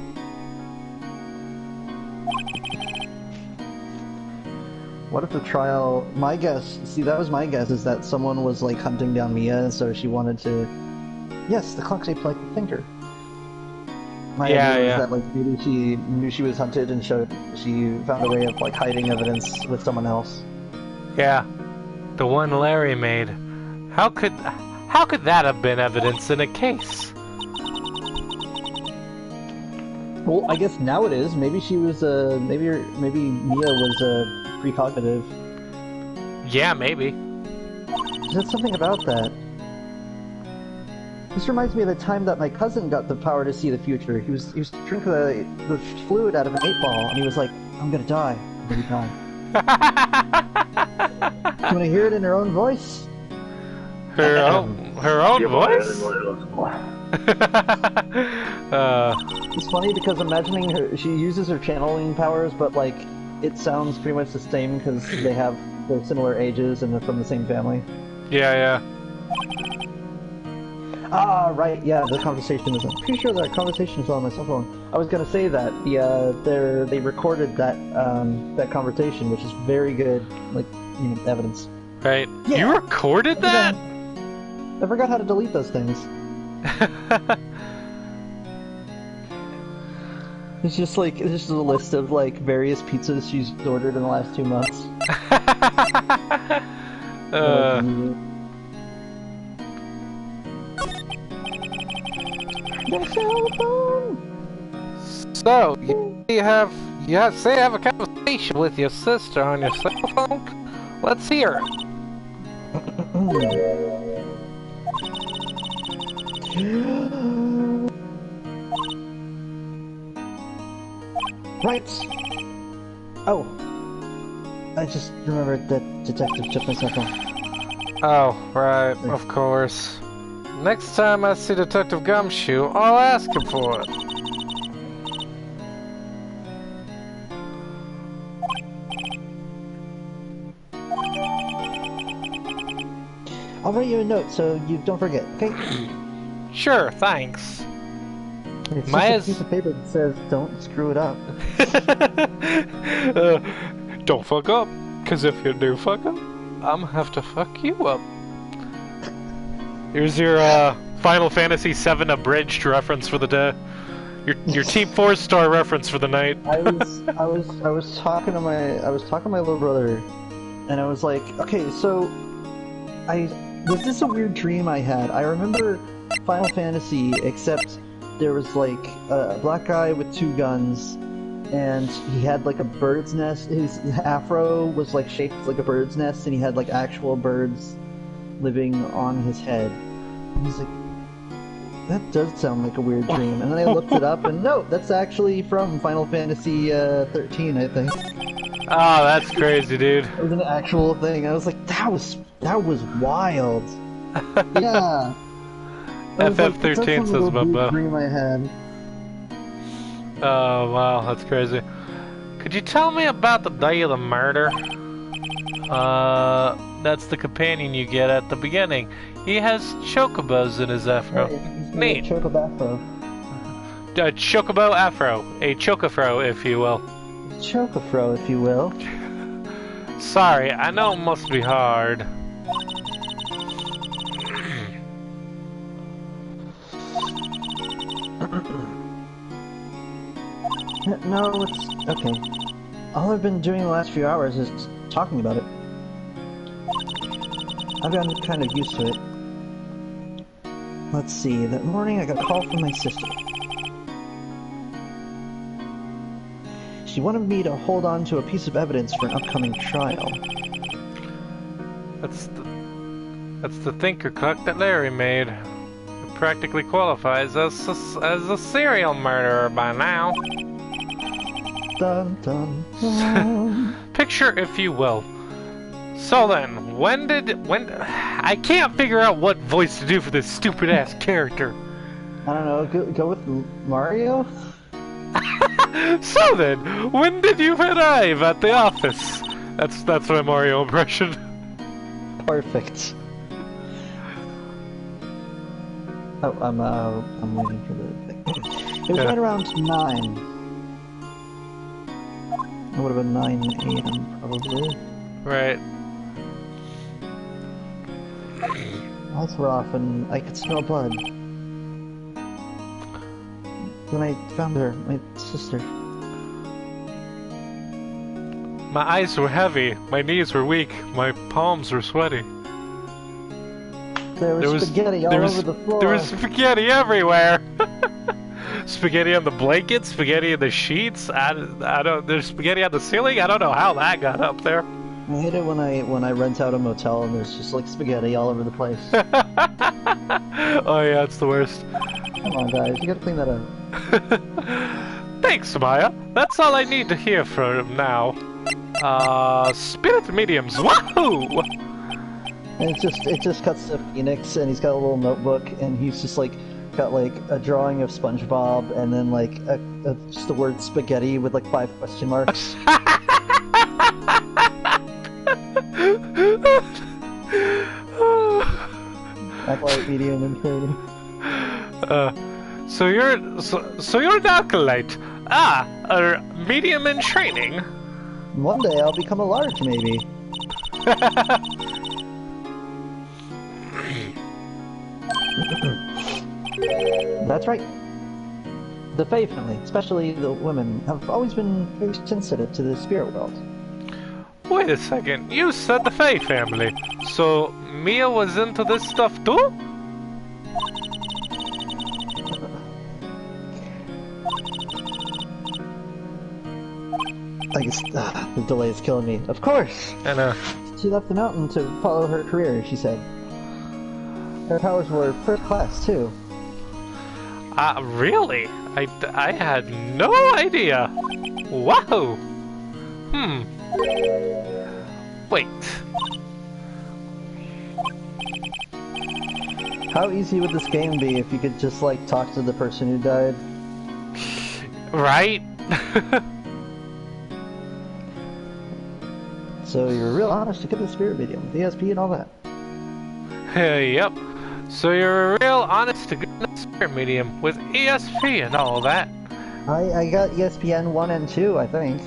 What if the trial... My guess... See, that was my guess, is that someone was like hunting down Mia, so she wanted to... Yes, the clock shaped like a finger. My idea was that like maybe she knew she was hunted and she found a way of like hiding evidence with someone else. Yeah. The one Larry made. How could that have been evidence in a case? Well, I guess now it is. Maybe she was maybe Mia was precognitive. Yeah, maybe. There's something about that. This reminds me of the time that my cousin got the power to see the future. He was drinking the fluid out of an 8-ball, and he was like, "I'm gonna die. I'm gonna die." You wanna hear it in her own voice? Her own voice? It's funny because imagining her, she uses her channeling powers, but like it sounds pretty much the same because they're similar ages and they're from the same family. Yeah. Ah, right. Yeah, the conversation is. I'm pretty sure that conversation is on my cell phone. I was gonna say that they recorded that that conversation, which is very good, like evidence. Right. Yeah. You recorded that? I forgot how to delete those things. It's just a list of like various pizzas she's ordered in the last 2 months. So you say you have a conversation with your sister on your cell phone? Let's hear it. Right. Oh, I just remembered that detective took my cell phone. Oh, right, of course. Next time I see Detective Gumshoe, I'll ask him for it. I'll write you a note so you don't forget, okay? Sure, thanks. It's just a piece of paper that says, "Don't screw it up." Don't fuck up, because if you do fuck up, I'm gonna have to fuck you up. Here's your Final Fantasy VII abridged reference for the day. Your Team 4-star reference for the night. I was talking to my little brother, and I was like, okay, so was this a weird dream I had? I remember Final Fantasy, except there was like a black guy with 2 guns, and he had like a bird's nest. His afro was like shaped like a bird's nest, and he had like actual birds living on his head. And he's like, that does sound like a weird dream. And then I looked it up, and no, that's actually from Final Fantasy 13, I think. Oh, that's crazy, dude. It was an actual thing. I was like, that was wild. Yeah. FF13 says Bubba. Dream I had. Oh, wow, that's crazy. Could you tell me about the day of the murder? That's the companion you get at the beginning. He has chocobos in his afro. Right, Neat. Chocobafro. A chocobo afro. A chocofro, if you will. Chocofro, if you will. Sorry, I know it must be hard. No, it's okay. All I've been doing the last few hours is talking about it. I've gotten kind of used to it. Let's see, that morning I got a call from my sister. She wanted me to hold on to a piece of evidence for an upcoming trial. That's the thinker cook that Larry made. It practically qualifies as a serial murderer by now. Dun, dun, dun. Picture, if you will. So then, when I can't figure out what voice to do for this stupid ass character. I don't know, go with Mario? So then, when did you arrive at the office? That's my Mario impression. Perfect. Oh, I'm waiting for the thing. It was right around 9. It would have been 9 a.m. probably. Right. Lights were off and I could smell blood. Then I found her, my sister. My eyes were heavy, my knees were weak, my palms were sweaty. There was spaghetti all over the floor. There was spaghetti everywhere! Spaghetti on the blanket, spaghetti in the sheets, I don't, there's spaghetti on the ceiling, I don't know how that got up there. I hate it when I rent out a motel and there's just like spaghetti all over the place. Oh yeah, it's the worst. Come on guys, you gotta clean that up. Thanks, Maya. That's all I need to hear from now. Spirit mediums, wahoo! And it just cuts to Phoenix and he's got a little notebook and he's just like got like a drawing of SpongeBob and then like just the word spaghetti with like 5 question marks. Acolyte, medium, and training. So you're an acolyte. Ah, a medium in training. One day I'll become a large, maybe. That's right. The Fae family, especially the women, have always been very sensitive to the spirit world. Wait a second, you said the Fae family. So Mia was into this stuff too? I guess the delay is killing me. Of course! I know. She left the mountain to follow her career, she said. Her powers were first class, too. Really? I had no idea. Wow! Wait. How easy would this game be if you could just, like, talk to the person who died? Right? So you're real honest to get the spirit medium, with ESP and all that. Yep. So you're a real honest to goodness spirit medium with ESP and all that. I got ESPN 1 and 2, I think.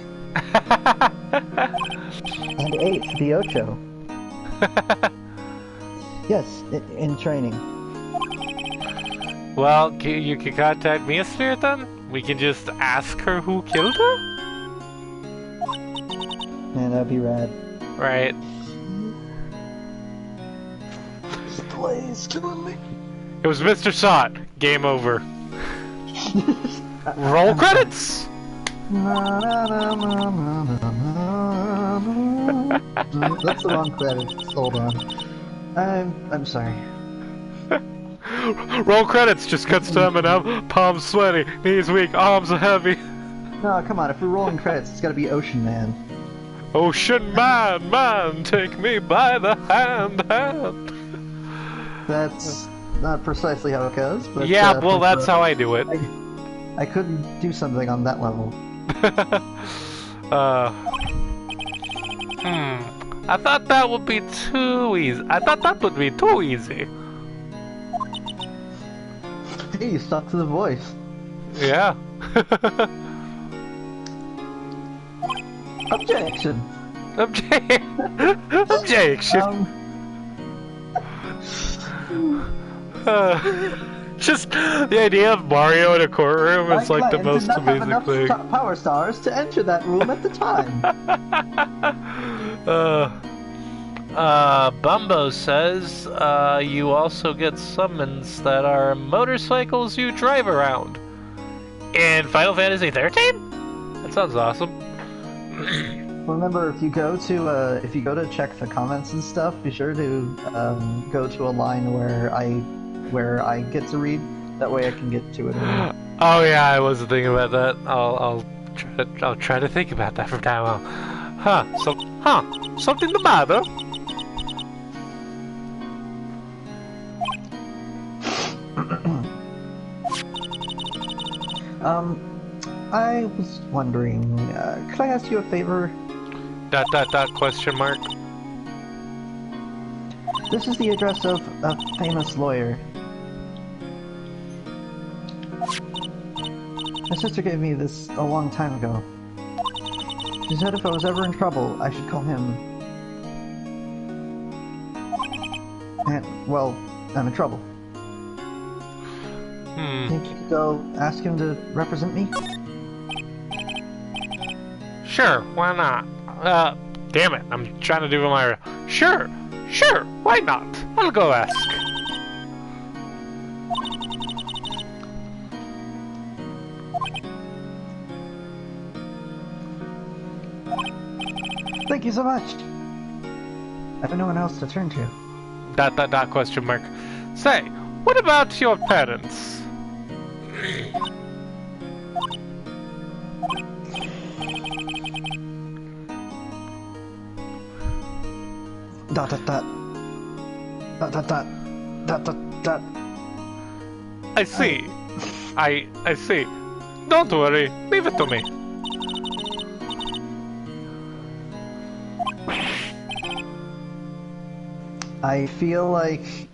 And 8, the Ocho. Yes, in training. Well, you can contact Mia Spirit then? We can just ask her who killed her? Man, that'd be rad. Right. This delay is killing me. It was Mr. Sot. Game over. Roll credits! Na, na, na, na, na, na, na, na. That's the wrong credits. Hold on. I'm sorry. Roll credits, just cuts to Eminem. Palms sweaty, knees weak, arms are heavy. No, come on. If we're rolling credits, it's got to be Ocean Man. Ocean man, man, take me by the hand. That's not precisely how it goes, but Yeah, well, that's how I do it. I couldn't do something on that level. I thought that would be too easy. I thought that would be too easy. Hey, you stuck to the voice. Yeah. Objection. Objection. Just the idea of Mario in a courtroom is like the most amazing thing. Power stars to enter that room at the time. Bumbo says you also get summons that are motorcycles you drive around in Final Fantasy 13. That sounds awesome. Remember, if you go to check the comments and stuff, be sure to go to a line where I get to read. That way, I can get to it. Oh yeah, I wasn't thinking about that. I'll try to think about that from now on. Something the matter? I was wondering, could I ask you a favor? ... question mark. This is the address of a famous lawyer. My sister gave me this a long time ago. She said if I was ever in trouble, I should call him. And, well, I'm in trouble. Think you could go ask him to represent me? Sure, why not? Damn it, I'm trying to do my... Sure, why not? I'll go ask. Thank you so much! I have no one else to turn to. ... question mark. Say, what about your parents? Dot dot dot. Dot dot dot. Dot dot dot. I see. I see. Don't worry. Leave it to me. I feel like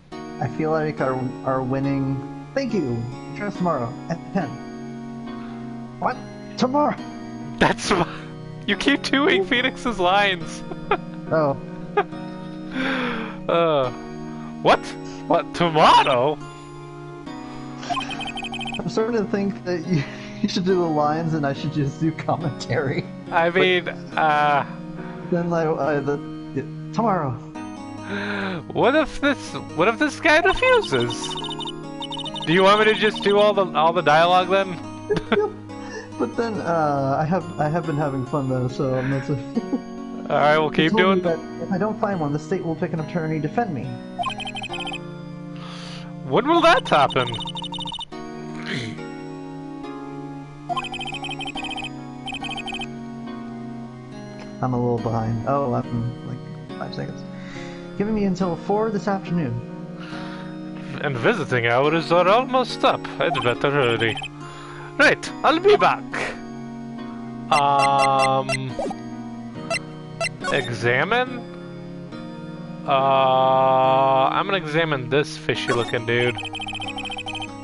our winning. Thank you. Try tomorrow at 10. What? Tomorrow? That's why you keep doing Phoenix's lines. Oh. What? What? Tomorrow? I'm starting to think that you should do the lines and I should just do commentary. I mean, Then tomorrow. What if this guy refuses? Do you want me to just do all the dialogue then? But then I have been having fun though, so I'm not. All right, we'll keep doing that. If I don't find one, the state will pick an attorney to defend me. When will that happen? I'm a little behind. Oh, I'm like 5 seconds. Giving me until 4 this afternoon. And visiting hours are almost up. I'd better hurry. Right, I'll be back. Examine? I'm gonna examine this fishy-looking dude.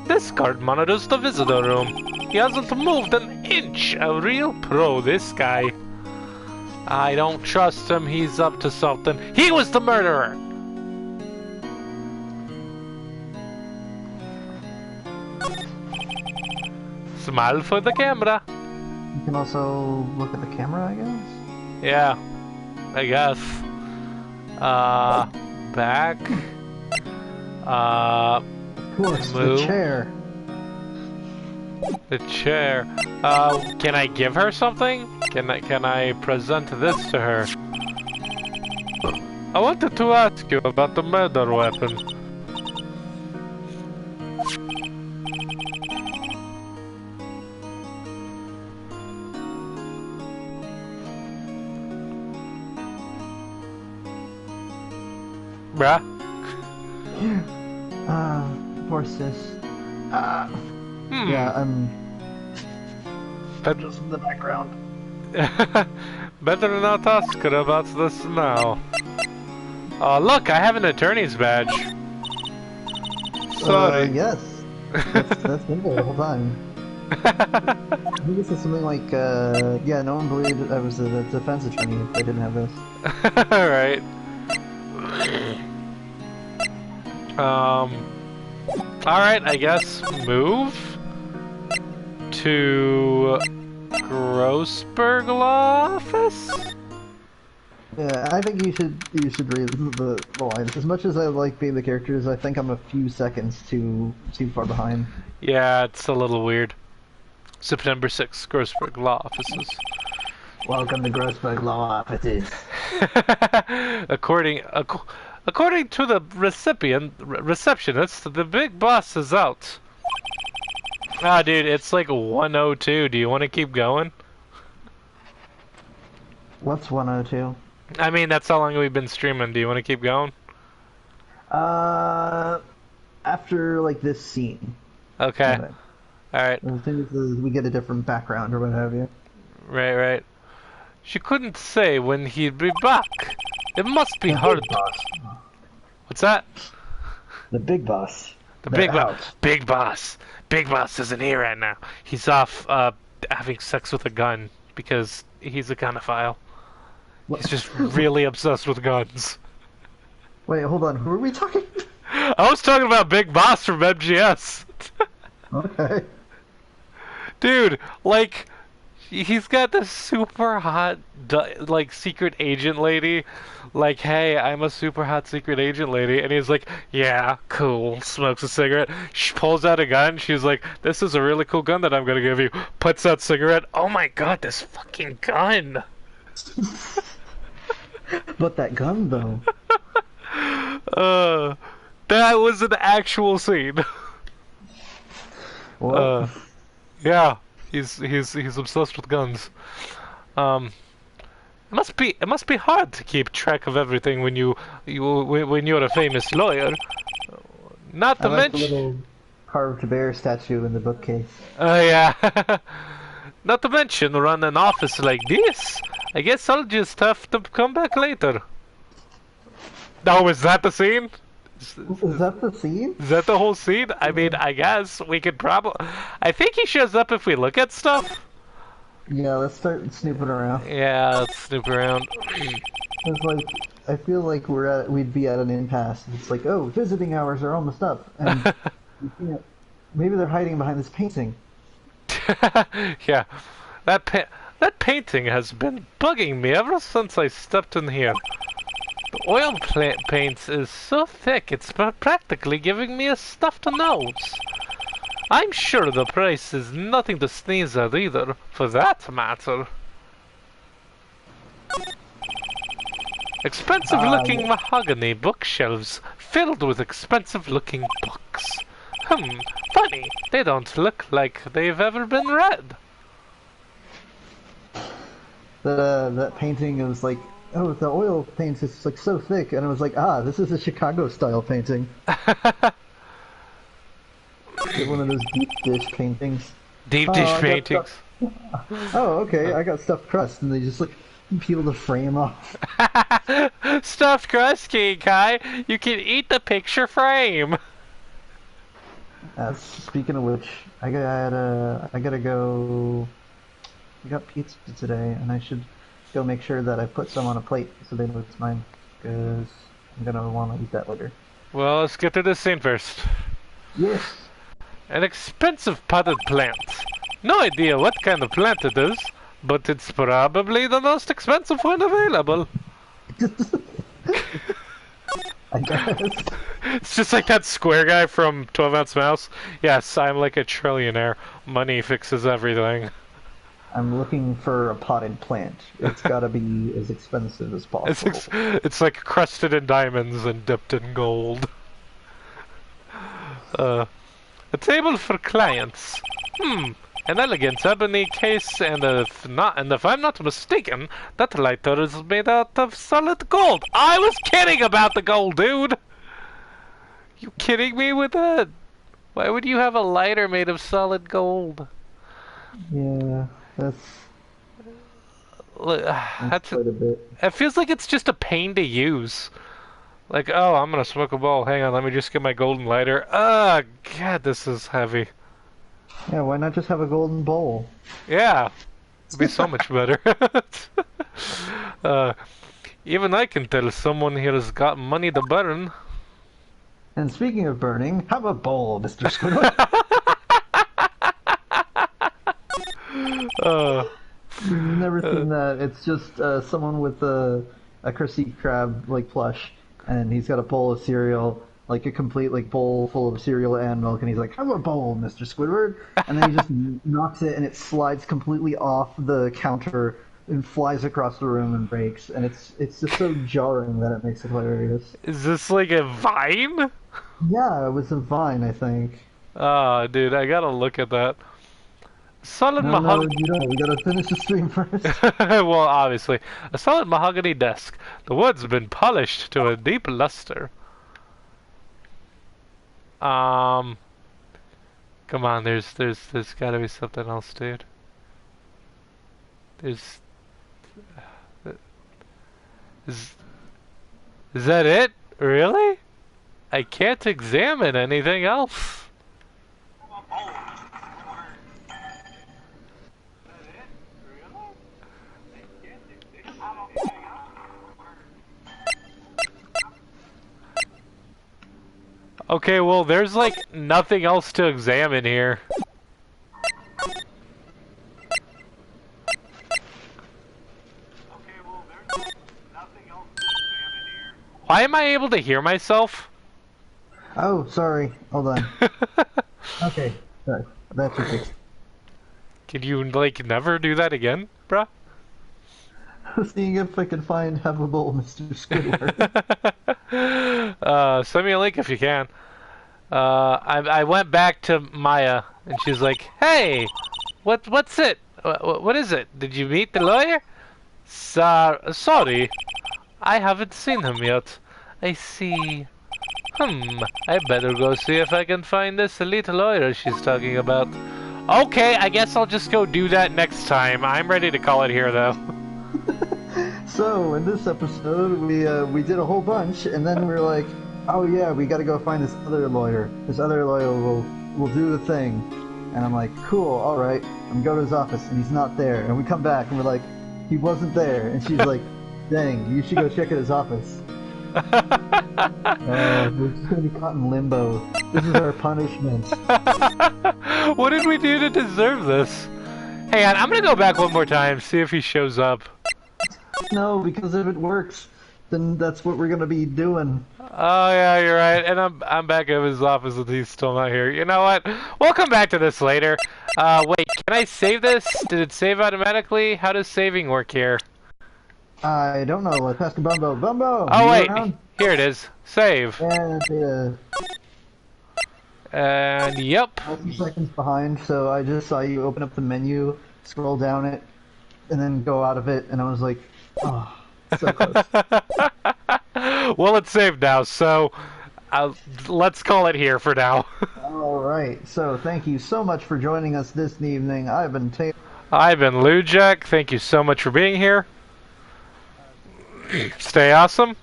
This guard monitors the visitor room. He hasn't moved an inch. A real pro, this guy. I don't trust him. He's up to something. He was the murderer! Smile for the camera. You can also look at the camera, I guess? Yeah, I guess. Back. Of course, move. the chair. The chair. Can I give her something? Can I present this to her? I wanted to ask you about the murder weapon. Bruh? Poor sis. Yeah, just in the background. Better not ask her about this now. Oh, look, I have an attorney's badge. Sorry. Yes. That's been there the whole time. I think this is something like, yeah, no one believed I was a defense attorney if I didn't have this. Alright. Alright, I guess move to Grossberg Law Office? Yeah, I think you should read the lines. As much as I like being the characters, I think I'm a few seconds too far behind. Yeah, it's a little weird. September 6th, Grossberg Law Offices. Welcome to Grossberg Law Offices. According to the receptionist, the big boss is out. Ah, dude, it's like 1:02. Do you want to keep going? What's 102? I mean, that's how long we've been streaming. Do you want to keep going? After like this scene. Okay. Alright. The thing is, we get a different background or what have you. Right. She couldn't say when he'd be back. It must be hard. What's that? The big boss. The big boss. Big boss isn't here right now. He's off having sex with a gun because he's a gunophile. What? He's just really obsessed with guns. Wait, hold on. Who are we talking? I was talking about Big Boss from MGS. Okay. Dude, like, he's got this super hot, like, secret agent lady. Like, hey, I'm a super hot secret agent lady. And he's like, yeah, cool. Smokes a cigarette. She pulls out a gun. She's like, this is a really cool gun that I'm gonna give you. Puts out cigarette. Oh my god, this fucking gun. But that gun, though. That was an actual scene. What? Yeah, he's obsessed with guns. It must be hard to keep track of everything when you're a famous lawyer. Not to I like the mention little carved bear statue in the bookcase. Oh yeah. Not to mention run an office like this. I guess I'll just have to come back later. Oh, is that the scene? Is that the scene? Is that the whole scene? I mean, I guess we could probably... I think he shows up if we look at stuff. Yeah, let's start snooping around. Yeah, let's snoop around. It's like, I feel like we'd be at an impasse. It's like, oh, visiting hours are almost up. And you know, maybe they're hiding behind this painting. Yeah, that painting has been bugging me ever since I stepped in here. The oil paint is so thick, it's practically giving me a stuffed nose. I'm sure the price is nothing to sneeze at either, for that matter. Expensive-looking mahogany bookshelves filled with expensive-looking books. Funny, they don't look like they've ever been read. That painting was like, oh, the oil paint is like so thick, and I was like, ah, this is a Chicago-style painting. Get one of those deep dish paintings. Deep dish paintings. Oh, okay, I got stuffed crust, and they just like peel the frame off. Stuffed crust, King Kai. You can eat the picture frame. Speaking of which, I gotta go. We got pizza today, and I should go make sure that I put some on a plate so they know it's mine, because I'm gonna want to eat that later. Well, let's get to this scene first. Yes. An expensive potted plant. No idea what kind of plant it is, but it's probably the most expensive one available. I guess. It's just like that square guy from 12 Ounce Mouse. Yes, I'm like a trillionaire. Money fixes everything. I'm looking for a potted plant. It's gotta be as expensive as possible. It's like crusted in diamonds and dipped in gold. A table for clients. An elegant ebony case, and if I'm not mistaken, that lighter is made out of solid gold. I was kidding about the gold, dude. You kidding me with that? Why would you have a lighter made of solid gold? Yeah, that's That's quite a bit. it feels like it's just a pain to use. Like, oh, I'm gonna smoke a bowl. Hang on, let me just get my golden lighter. God, this is heavy. Yeah, why not just have a golden bowl? Yeah, it'd be so much better. uh, Even I can tell someone here has got money to burn. And speaking of burning, have a bowl, Mr. Squidward. You've never seen that. It's just someone with a Krusty Krab like plush, and he's got a bowl of cereal, like a complete like bowl full of cereal and milk, and he's like, "Have a bowl, Mr. Squidward," and then he just knocks it, and it slides completely off the counter and flies across the room and breaks, and it's just so jarring that it makes it hilarious. Is this like a vine? Yeah, it was a vine, I think. Oh, dude, I gotta look at that. Solid No, mahogany. you don't. We gotta finish the stream first. Well, obviously. A solid mahogany desk. The wood's been polished to a deep luster. Come on, there's gotta be something else, dude. There's... Is that it? Really? I can't examine anything else. Okay, well, there's like nothing else to examine here. Why am I able to hear myself? Oh, sorry. Hold on. Okay, sorry. That's fixed. Can you, like, never do that again, bruh? Seeing if I can find have a bowl, Mr. Squidward. Send me a link if you can. I went back to Maya, and she's like, "Hey, what's it? What is it? Did you meet the lawyer?" Sorry, I haven't seen him yet. I see. I better go see if I can find this elite lawyer she's talking about. Okay, I guess I'll just go do that next time. I'm ready to call it here, though. So, in this episode, we did a whole bunch, and then we were like, oh yeah, we gotta go find this other lawyer. This other lawyer will do the thing. And I'm like, cool, alright. I'm going to his office, and he's not there. And we come back, and we're like, he wasn't there. And she's like, dang, you should go check at his office. We're just gonna be caught in limbo. This is our punishment. What did we do to deserve this? Hang on, I'm gonna go back one more time, see if he shows up. No, because if it works, then that's what we're gonna be doing. Oh yeah, you're right. And I'm back at his office and he's still not here. You know what? We'll come back to this later. Wait, can I save this? Did it save automatically? How does saving work here? I don't know. Let's ask Bumbo. Bumbo! Oh you wait, around? here it is. Save. And yep. I'm a few seconds behind, so I just saw you open up the menu, scroll down it, and then go out of it, and I was like, oh, so close. Well, it's saved now, so let's call it here for now. Alright, so thank you so much for joining us this evening. I've been Taylor. I've been Lujek. Thank you so much for being here. Stay awesome.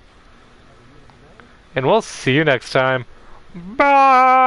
And we'll see you next time. Bye!